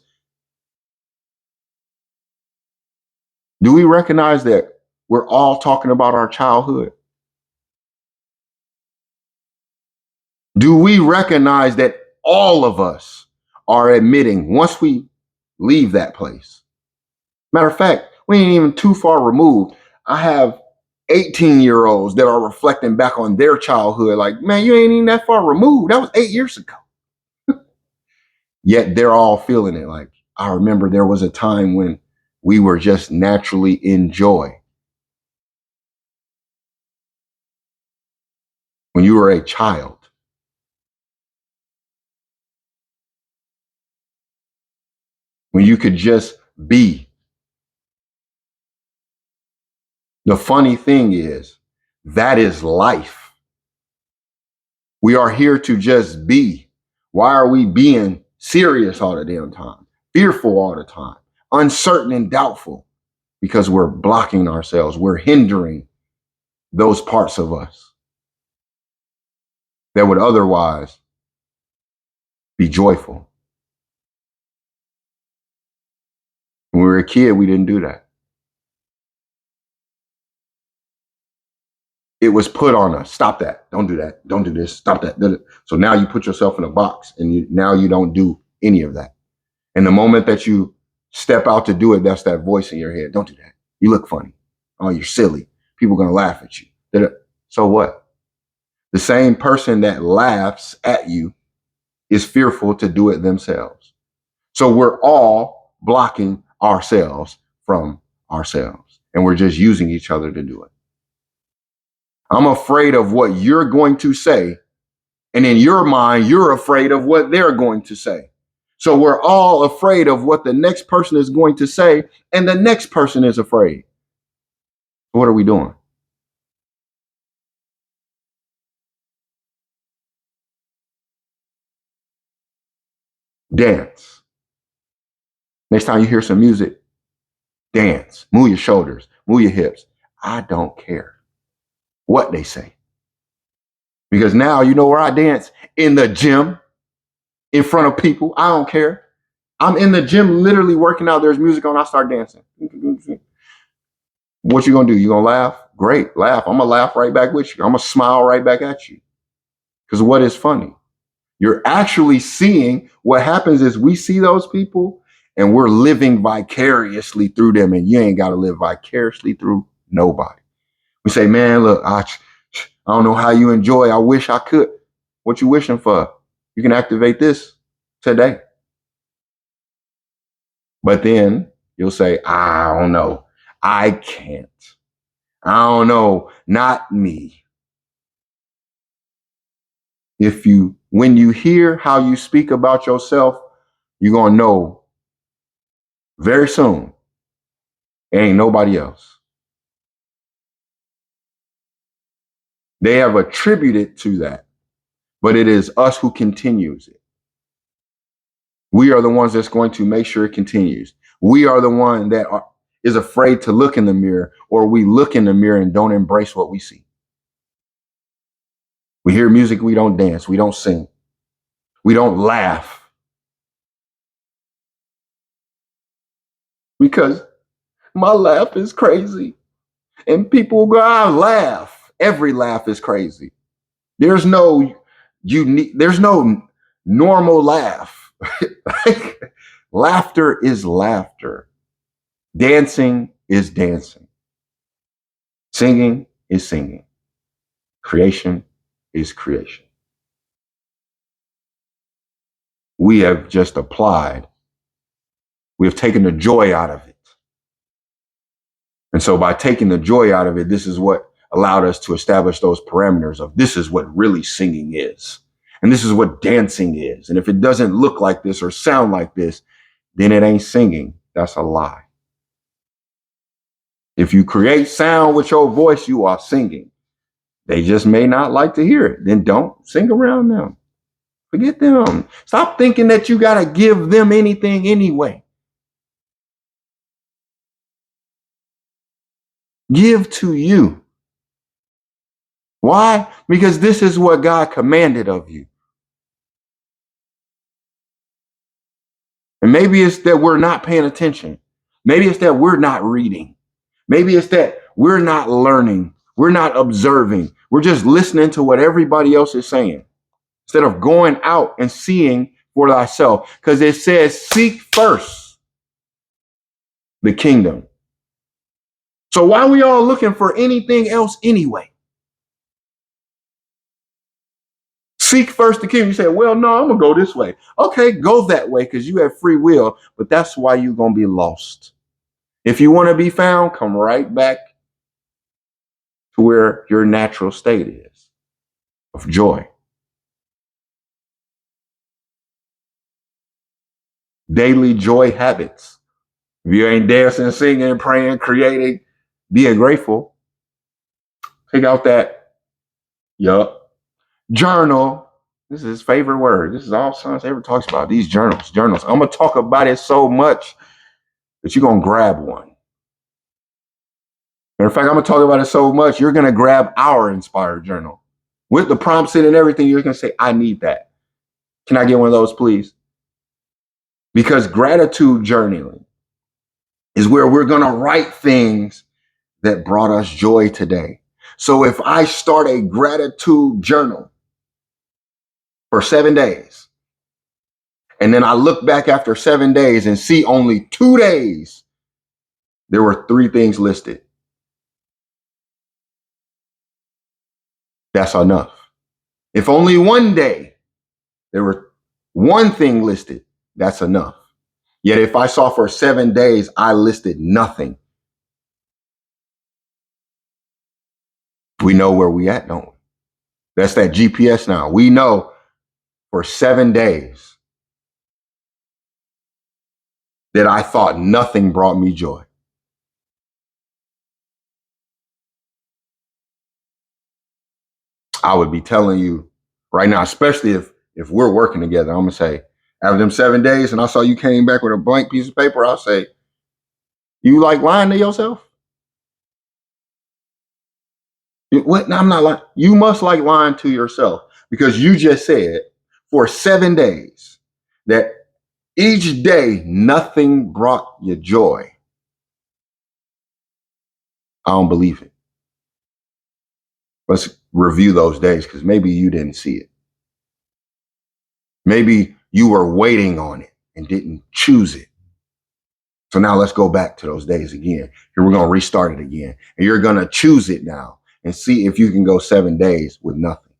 Do we recognize that we're all talking about our childhood? Do we recognize that all of us are admitting once we leave that place? Matter of fact, we ain't even too far removed. I have 18-year-olds that are reflecting back on their childhood like, man, you ain't even that far removed. That was 8 years ago. Yet they're all feeling it. Like, I remember there was a time when we were just naturally in joy. When you were a child, when you could just be. The funny thing is, that is life. We are here to just be. Why are we being serious all the damn time? Fearful all the time, uncertain and doubtful? Because we're blocking ourselves. We're hindering those parts of us that would otherwise be joyful. When we were a kid, we didn't do that. It was put on us. Stop that. Don't do that. Don't do this. Stop that. So now you put yourself in a box and now you don't do any of that. And the moment that you step out to do it, that's that voice in your head. Don't do that. You look funny. Oh, you're silly. People are going to laugh at you. So what? The same person that laughs at you is fearful to do it themselves. So we're all blocking ourselves from ourselves, and we're just using each other to do it. I'm afraid of what you're going to say, and in your mind, you're afraid of what they're going to say. So we're all afraid of what the next person is going to say, and the next person is afraid. What are we doing? Dance. Next time you hear some music, dance. Move your shoulders, move your hips. I don't care what they say. Because now you know where I dance? In the gym, in front of people. I don't care. I'm in the gym literally working out. There's music on. I start dancing. What you gonna do? You gonna laugh? Great, laugh. I'm gonna laugh right back with you. I'm gonna smile right back at you. Because what is funny? You're actually seeing what happens is we see those people and we're living vicariously through them, and you ain't got to live vicariously through nobody. We say, man, look, I don't know how you enjoy. I wish I could. What you wishing for? You can activate this today. But then you'll say, I don't know. I can't. I don't know. Not me. When you hear how you speak about yourself, you're going to know very soon it ain't nobody else. They have attributed to that, but it is us who continues it. We are the ones that's going to make sure it continues. We are the one that is afraid to look in the mirror, or we look in the mirror and don't embrace what we see. We hear music, we don't dance, we don't sing, we don't laugh. Because my laugh is crazy. And people go, I laugh. Every laugh is crazy. There's no there's no normal laugh. Laughter is laughter. Dancing is dancing. Singing is singing. Creation is creation. We have just applied. We have taken the joy out of it. And so by taking the joy out of it, this is what allowed us to establish those parameters of this is what really singing is. And this is what dancing is. And if it doesn't look like this or sound like this, then it ain't singing. That's a lie. If you create sound with your voice, you are singing. They just may not like to hear it. Then don't sing around them. Forget them. Stop thinking that you got to give them anything anyway. Give to you. Why? Because this is what God commanded of you. And maybe it's that we're not paying attention. Maybe it's that we're not reading. Maybe it's that we're not learning. We're not observing. We're just listening to what everybody else is saying instead of going out and seeing for thyself. Because it says, seek first the kingdom. So why are we all looking for anything else anyway? Seek first the kingdom. You say, well, no, I'm going to go this way. Okay, go that way because you have free will. But that's why you're going to be lost. If you want to be found, come right back to where your natural state is of joy. Daily joy habits. If you ain't dancing, singing, praying, creating, being grateful, Take out that, yup, journal. This is his favorite word. This is all Sons ever talks about. These journals. I'm going to talk about it so much that you're going to grab one. Matter of fact, I'm going to talk about it so much, you're going to grab our inspired journal. With the prompts in and everything, you're going to say, I need that. Can I get one of those, please? Because gratitude journaling is where we're going to write things that brought us joy today. So if I start a gratitude journal for 7 days, and then I look back after 7 days and see only 2 days, there were 3 things listed. That's enough. If only 1 day, there were 1 thing listed, that's enough. Yet if I saw for 7 days, I listed nothing. We know where we at, don't we? That's that GPS now. We know for 7 days that I thought nothing brought me joy. I would be telling you right now, especially if we're working together, I'm gonna say, after them 7 days and I saw you came back with a blank piece of paper, I'll say, you like lying to yourself? What? No, I'm not lying. You must like lying to yourself because you just said for 7 days that each day nothing brought you joy. I don't believe it. Let's review those days because maybe you didn't see it. Maybe you were waiting on it and didn't choose it. So now let's go back to those days again. Here we're going to restart it again. And you're going to choose it now and see if you can go 7 days with nothing.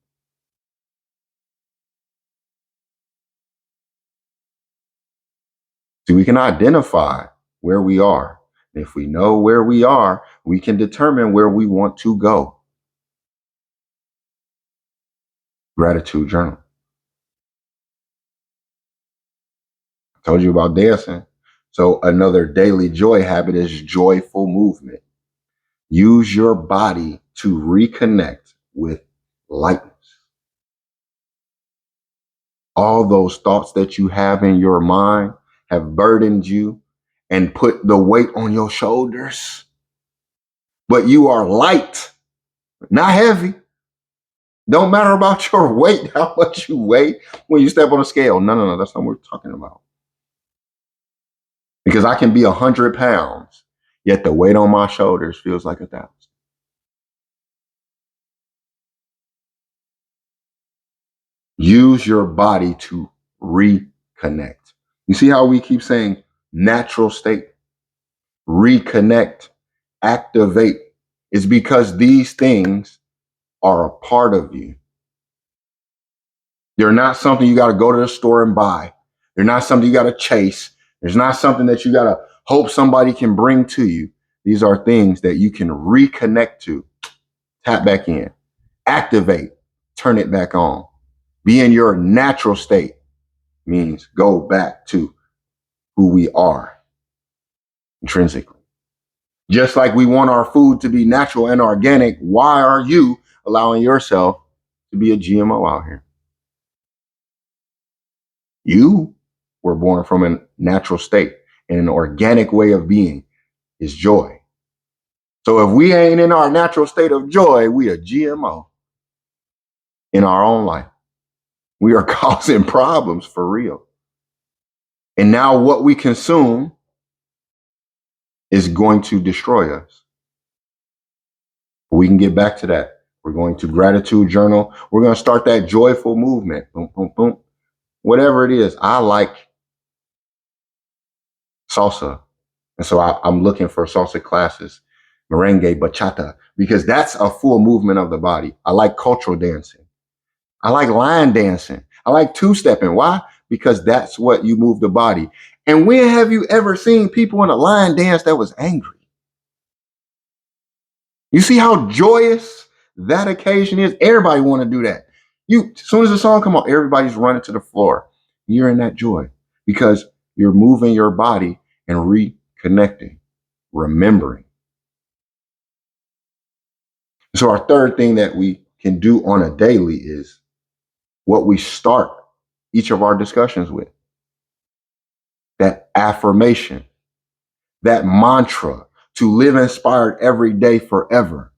See, we can identify where we are. And if we know where we are, we can determine where we want to go. Gratitude journal. I told you about dancing. So another daily joy habit is joyful movement. Use your body to reconnect with lightness. All those thoughts that you have in your mind have burdened you and put the weight on your shoulders. But you are light, not heavy. Don't matter about your weight, how much you weigh when you step on a scale. No. That's not what we're talking about. Because I can be 100 pounds, yet the weight on my shoulders feels like 1,000. Use your body to reconnect. You see how we keep saying natural state, reconnect, activate? It's because these things are a part of you. They're not something you got to go to the store and buy. They're not something you got to chase. There's not something that you got to hope somebody can bring to you. These are things that you can reconnect to, tap back in, activate, turn it back on. Be in your natural state means go back to who we are intrinsically. Just like we want our food to be natural and organic, why are you allowing yourself to be a GMO out here? You were born from a natural state, and an organic way of being is joy. So if we ain't in our natural state of joy, we are GMO in our own life. We are causing problems for real. And now what we consume is going to destroy us. We can get back to that. We're going to gratitude journal. We're going to start that joyful movement. Boom, boom, boom. Whatever it is, I like salsa. And so I'm looking for salsa classes, merengue, bachata, because that's a full movement of the body. I like cultural dancing. I like line dancing. I like two-stepping. Why? Because that's what you move the body. And when have you ever seen people in a line dance that was angry? You see how joyous that occasion is? Everybody want to do that. As soon as the song come on, everybody's running to the floor. You're in that joy because you're moving your body and reconnecting, remembering. So our third thing that we can do on a daily is what we start each of our discussions with. That affirmation, that mantra to live inspired every day forever.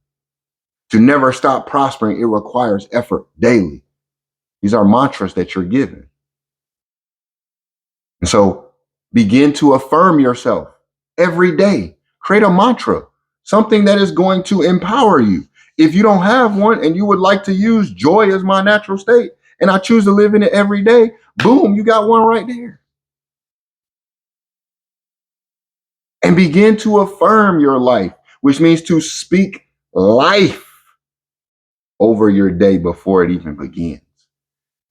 To never stop prospering, it requires effort daily. These are mantras that you're given. And so begin to affirm yourself every day. Create a mantra, something that is going to empower you. If you don't have one and you would like to use joy as my natural state, and I choose to live in it every day, boom, you got one right there. And begin to affirm your life, which means to speak life over your day before it even begins.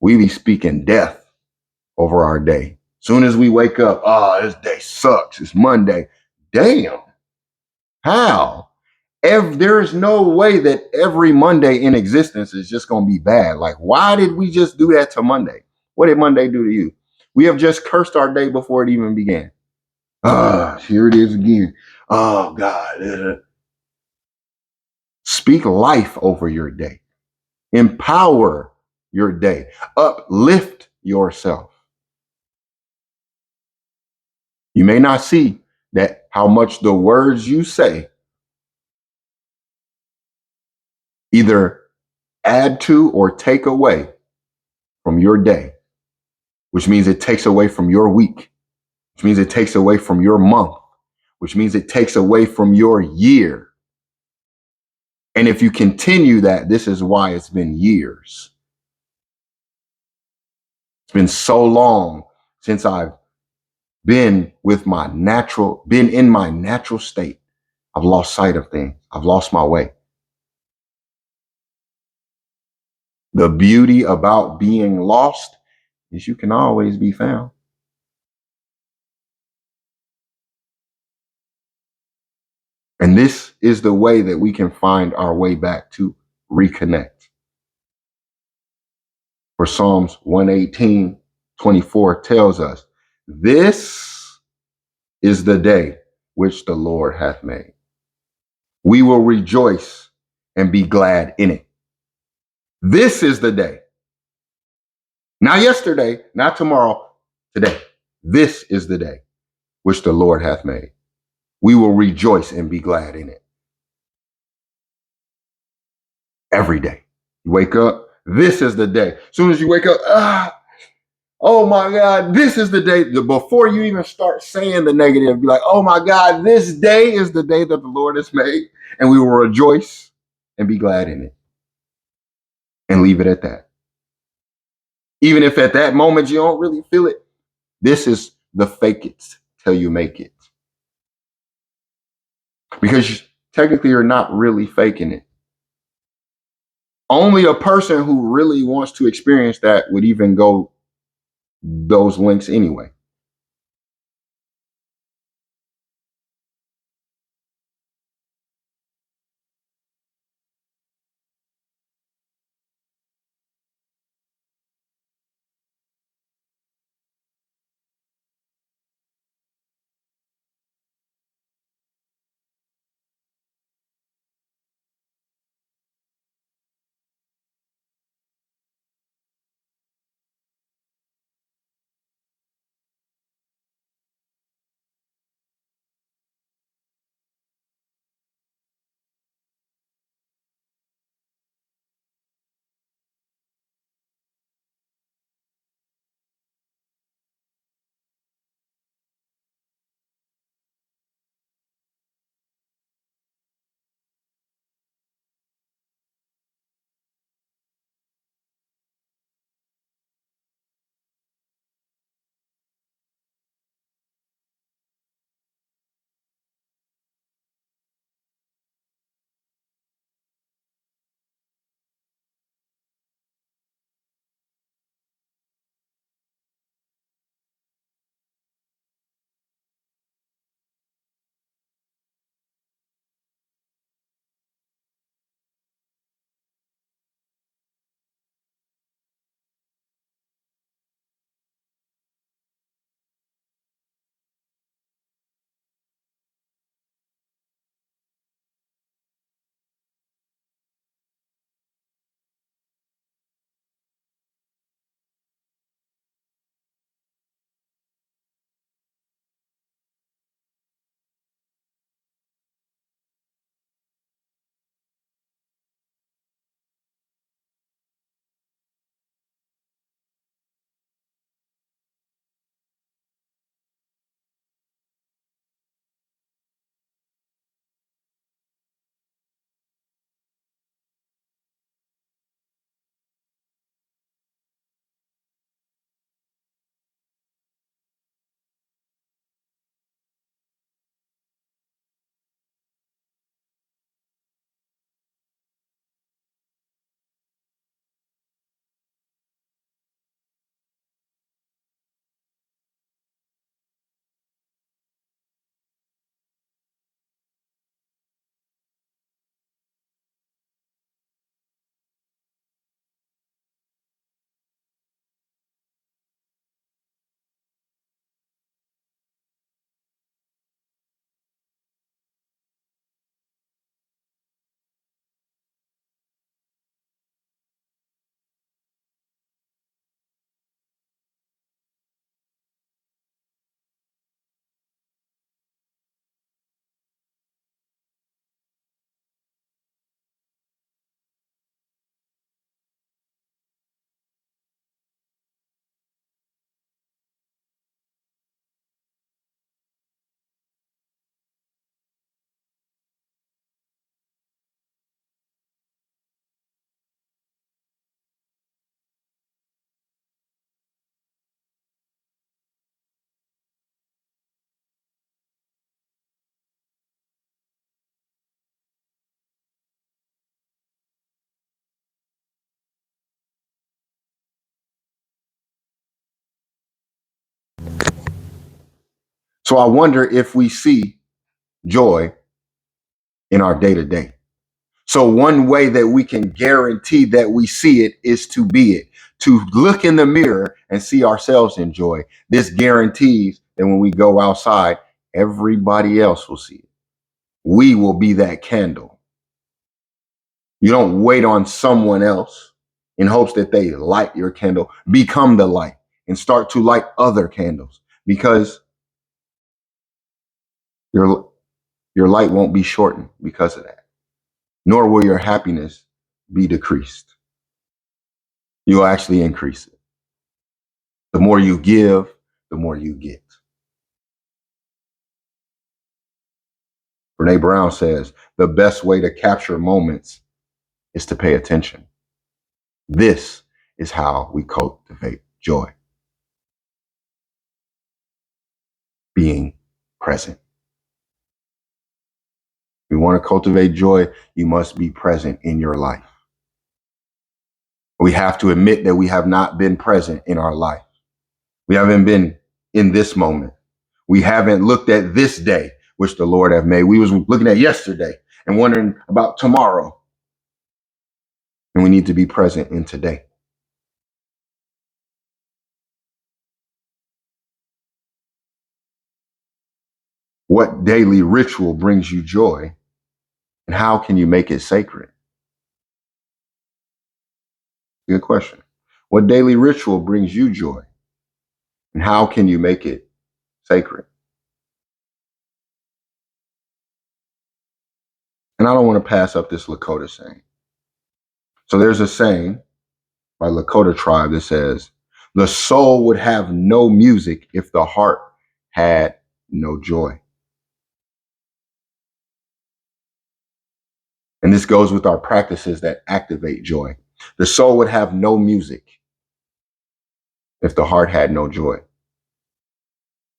We be speaking death over our day. Soon as we wake up, this day sucks. It's Monday. Damn. How? There is no way that every Monday in existence is just going to be bad. Like, why did we just do that to Monday? What did Monday do to you? We have just cursed our day before it even began. Here it is again. Oh, God. Speak life over your day. Empower your day. Uplift yourself. You may not see that how much the words you say either add to or take away from your day, which means it takes away from your week, which means it takes away from your month, which means it takes away from your year. And if you continue that, this is why it's been years. It's been so long since I've been in my natural state. I've lost sight of things. I've lost my way. The beauty about being lost is you can always be found. And this is the way that we can find our way back to reconnect. For Psalms 118:24 tells us, this is the day which the Lord hath made. We will rejoice and be glad in it. This is the day. Not yesterday, not tomorrow, today. This is the day which the Lord hath made. We will rejoice and be glad in it. Every day. You wake up, this is the day. As soon as you wake up, oh my God, this is the day. Before you even start saying the negative, be like, oh my God, this day is the day that the Lord has made, and we will rejoice and be glad in it. And leave it at that. Even if at that moment you don't really feel it, this is the fake it till you make it. Because technically you're not really faking it. Only a person who really wants to experience that would even go those links anyway. So I wonder if we see joy in our day to day. So one way that we can guarantee that we see it is to be it, to look in the mirror and see ourselves in joy. This guarantees that when we go outside, everybody else will see it. We will be that candle. You don't wait on someone else in hopes that they light your candle. Become the light and start to light other candles, because your light won't be shortened because of that, nor will your happiness be decreased. You'll actually increase it. The more you give, the more you get. Brene Brown says the best way to capture moments is to pay attention. This is how we cultivate joy. Being present. If you want to cultivate joy, you must be present in your life. We have to admit that we have not been present in our life. We haven't been in this moment. We haven't looked at this day, which the Lord have made. We was looking at yesterday and wondering about tomorrow. And we need to be present in today. What daily ritual brings you joy, and how can you make it sacred? Good question. What daily ritual brings you joy, and how can you make it sacred? And I don't want to pass up this Lakota saying. So there's a saying by Lakota tribe that says, the soul would have no music if the heart had no joy. And this goes with our practices that activate joy. The soul would have no music if the heart had no joy.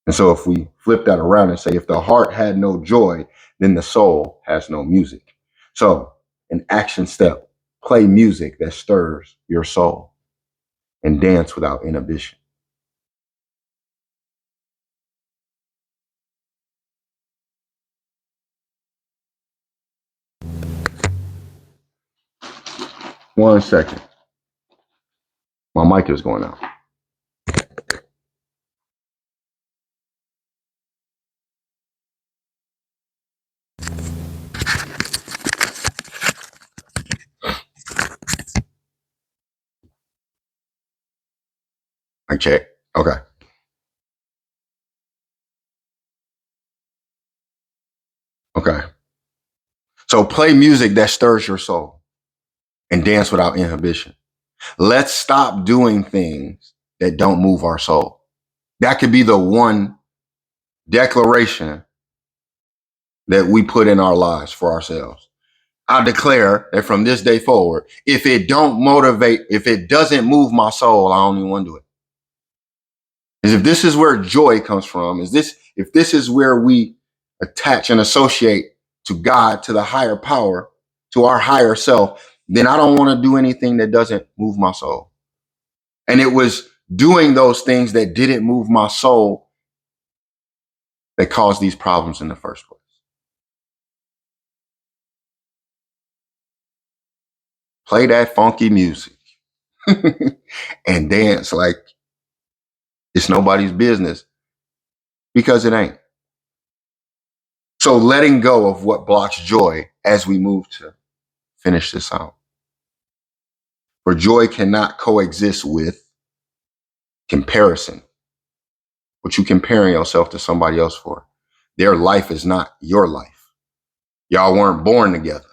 And so if we flip that around and say, if the heart had no joy, then the soul has no music. So an action step, play music that stirs your soul and dance without inhibition. One second. My mic is going out. I check. Okay. Okay. So play music that stirs your soul and dance without inhibition. Let's stop doing things that don't move our soul. That could be the one declaration that we put in our lives for ourselves. I declare that from this day forward, if it don't motivate, if it doesn't move my soul, I don't even want to do it. Is if this is where joy comes from, if this is where we attach and associate to God, to the higher power, to our higher self, then I don't want to do anything that doesn't move my soul. And it was doing those things that didn't move my soul that caused these problems in the first place. Play that funky music and dance like it's nobody's business, because it ain't. So letting go of what blocks joy as we move to finish this out. For joy cannot coexist with comparison. What you comparing yourself to somebody else for. Their life is not your life. Y'all weren't born together.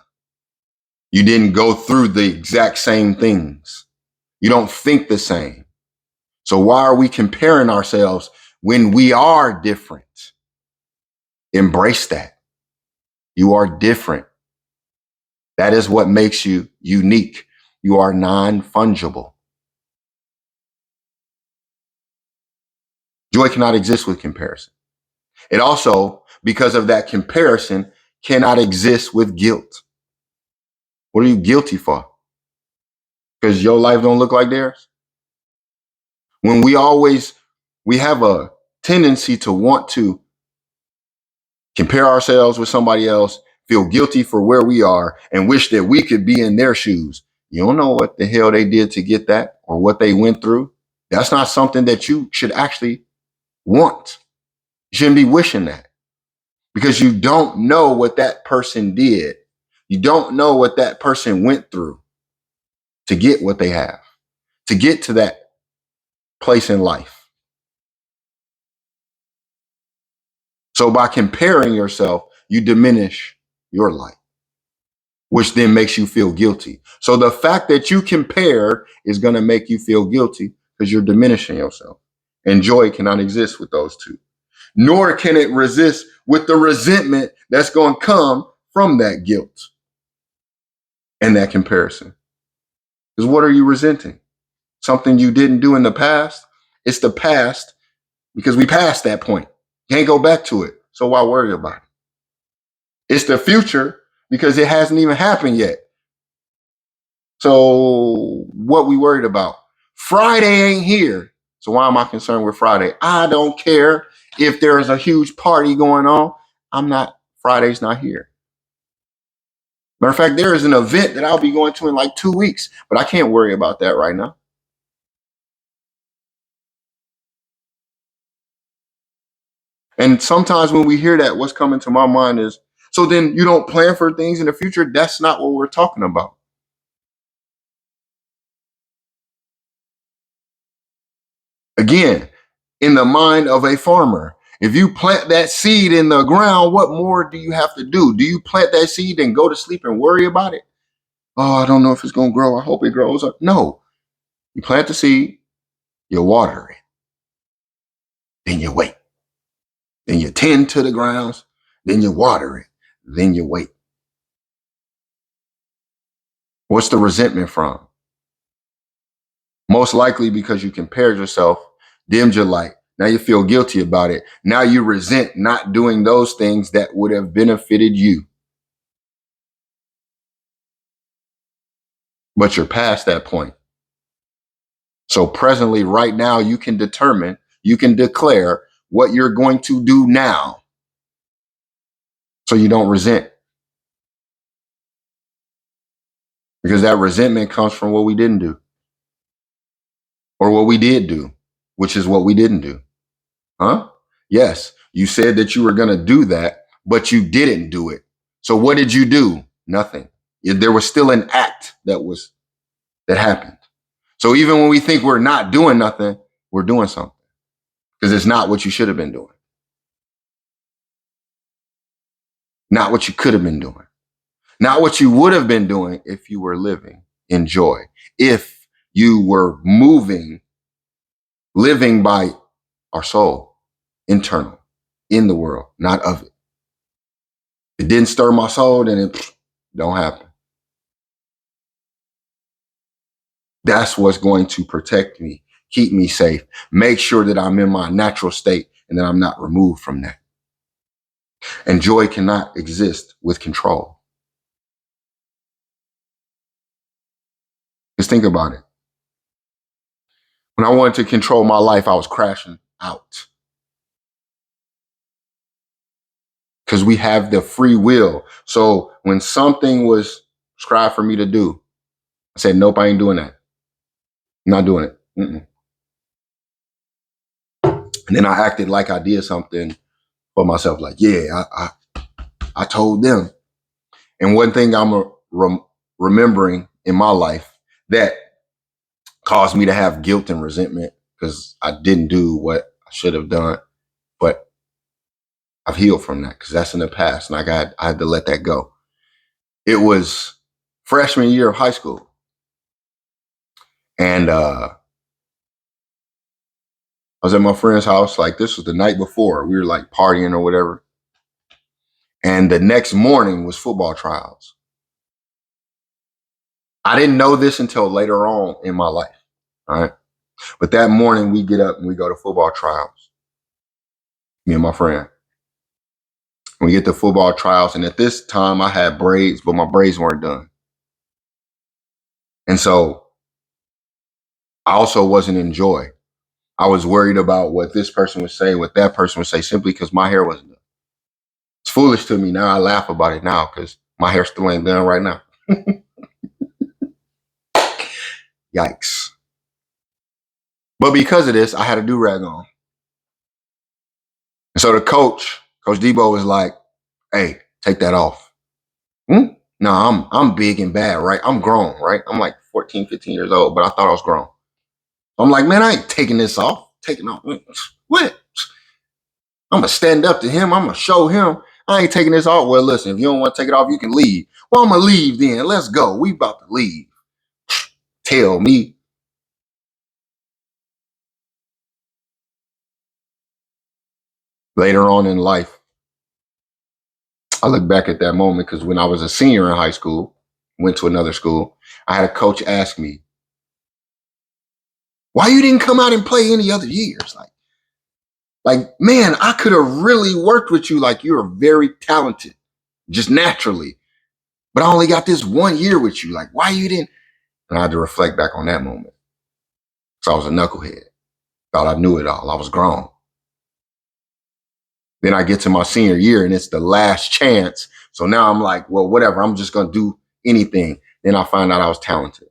You didn't go through the exact same things. You don't think the same. So why are we comparing ourselves when we are different? Embrace that. You are different. That is what makes you unique. You are non-fungible. Joy cannot exist with comparison. It also, because of that comparison, cannot exist with guilt. What are you guilty for? Because your life don't look like theirs? When we have a tendency to want to compare ourselves with somebody else, feel guilty for where we are, and wish that we could be in their shoes. You don't know what the hell they did to get that or what they went through. That's not something that you should actually want. You shouldn't be wishing that because you don't know what that person did. You don't know what that person went through to get what they have, to get to that place in life. So by comparing yourself, you diminish your life, which then makes you feel guilty. So the fact that you compare is going to make you feel guilty because you're diminishing yourself. And joy cannot exist with those two, nor can it resist with the resentment that's going to come from that guilt and that comparison. Because what are you resenting? Something you didn't do in the past? It's the past because we passed that point. Can't go back to it. So why worry about it? It's the future because it hasn't even happened yet. So what we worried about? Friday ain't here. So why am I concerned with Friday? I don't care if there's a huge party going on. Friday's not here. Matter of fact, there is an event that I'll be going to in like 2 weeks, but I can't worry about that right now. And sometimes when we hear that, what's coming to my mind is, so then you don't plan for things in the future? That's not what we're talking about. Again, in the mind of a farmer, if you plant that seed in the ground, what more do you have to do? Do you plant that seed and go to sleep and worry about it? Oh, I don't know if it's going to grow. I hope it grows up. No, you plant the seed, you water it, then you wait. Then you tend to the grounds, then you water it, then you wait. What's the resentment from? Most likely because you compared yourself, dimmed your light. Now you feel guilty about it. Now you resent not doing those things that would have benefited you. But you're past that point. So presently, right now, you can determine, you can declare what you're going to do now so you don't resent. Because that resentment comes from what we didn't do or what we did do, which is what we didn't do. Huh? Yes, you said that you were going to do that, but you didn't do it. So what did you do? Nothing. There was still an act that happened. So even when we think we're not doing nothing, we're doing something because it's not what you should have been doing. Not what you could have been doing. Not what you would have been doing if you were living in joy. If you were living by our soul, internal, in the world, not of it. It didn't stir my soul, then it don't happen. That's what's going to protect me, keep me safe, make sure that I'm in my natural state and that I'm not removed from that. And joy cannot exist with control. Just think about it. When I wanted to control my life, I was crashing out. Because we have the free will. So when something was prescribed for me to do, I said, nope, I ain't doing that. I'm not doing it. Mm-mm. And then I acted like I did something for myself, like, yeah, I told them. And one thing I'm remembering in my life that caused me to have guilt and resentment because I didn't do what I should have done, but I've healed from that because that's in the past and I had to let that go. It was freshman year of high school. And I was at my friend's house. Like this was the night before. We were like partying or whatever. And the next morning was football trials. I didn't know this until later on in my life. All right. But that morning we get up and we go to football trials. Me and my friend. We get to football trials. And at this time I had braids, but my braids weren't done. And so I also wasn't in joy. I was worried about what this person would say, what that person would say, simply because my hair wasn't done. It's foolish to me now. I laugh about it now because my hair still ain't done right now. Yikes. But because of this, I had a do-rag on. And so the Coach Debo, was like, hey, take that off. No, I'm big and bad, right? I'm grown, right? I'm like 14, 15 years old, but I thought I was grown. I'm like, man, I ain't taking this off. Taking off. What? I'm going to stand up to him. I'm going to show him. I ain't taking this off. Well, listen, if you don't want to take it off, you can leave. Well, I'm going to leave then. Let's go. We about to leave. Tell me. Later on in life, I look back at that moment because when I was a senior in high school, went to another school, I had a coach ask me, why you didn't come out and play any other years? Like, man, I could have really worked with you. Like, you're very talented, just naturally. But I only got this 1 year with you. Like, why you didn't? And I had to reflect back on that moment. So I was a knucklehead. Thought I knew it all. I was grown. Then I get to my senior year and it's the last chance. So now I'm like, well, whatever. I'm just going to do anything. Then I find out I was talented.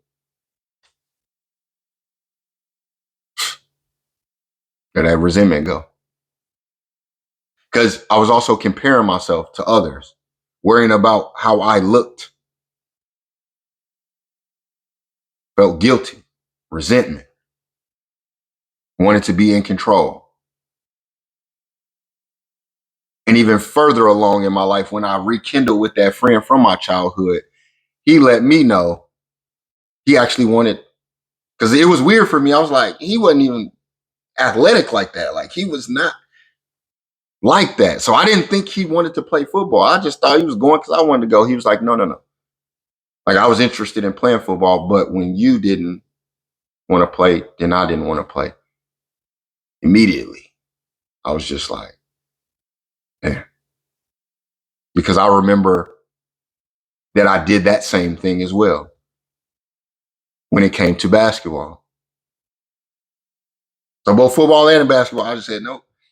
Where that resentment go? Because I was also comparing myself to others, worrying about how I looked, felt guilty, resentment, wanted to be in control. And even further along in my life, when I rekindled with that friend from my childhood, he let me know he actually wanted, because it was weird for me. I was like, he wasn't even athletic like that. Like, he was not like that. So I didn't think he wanted to play football. I just thought he was going because I wanted to go. He was like, no, no, no. Like, I was interested in playing football, but when you didn't want to play, then I didn't want to play. Immediately, I was just like, eh. Because I remember that I did that same thing as well when it came to basketball. So both football and basketball, I just said, nope,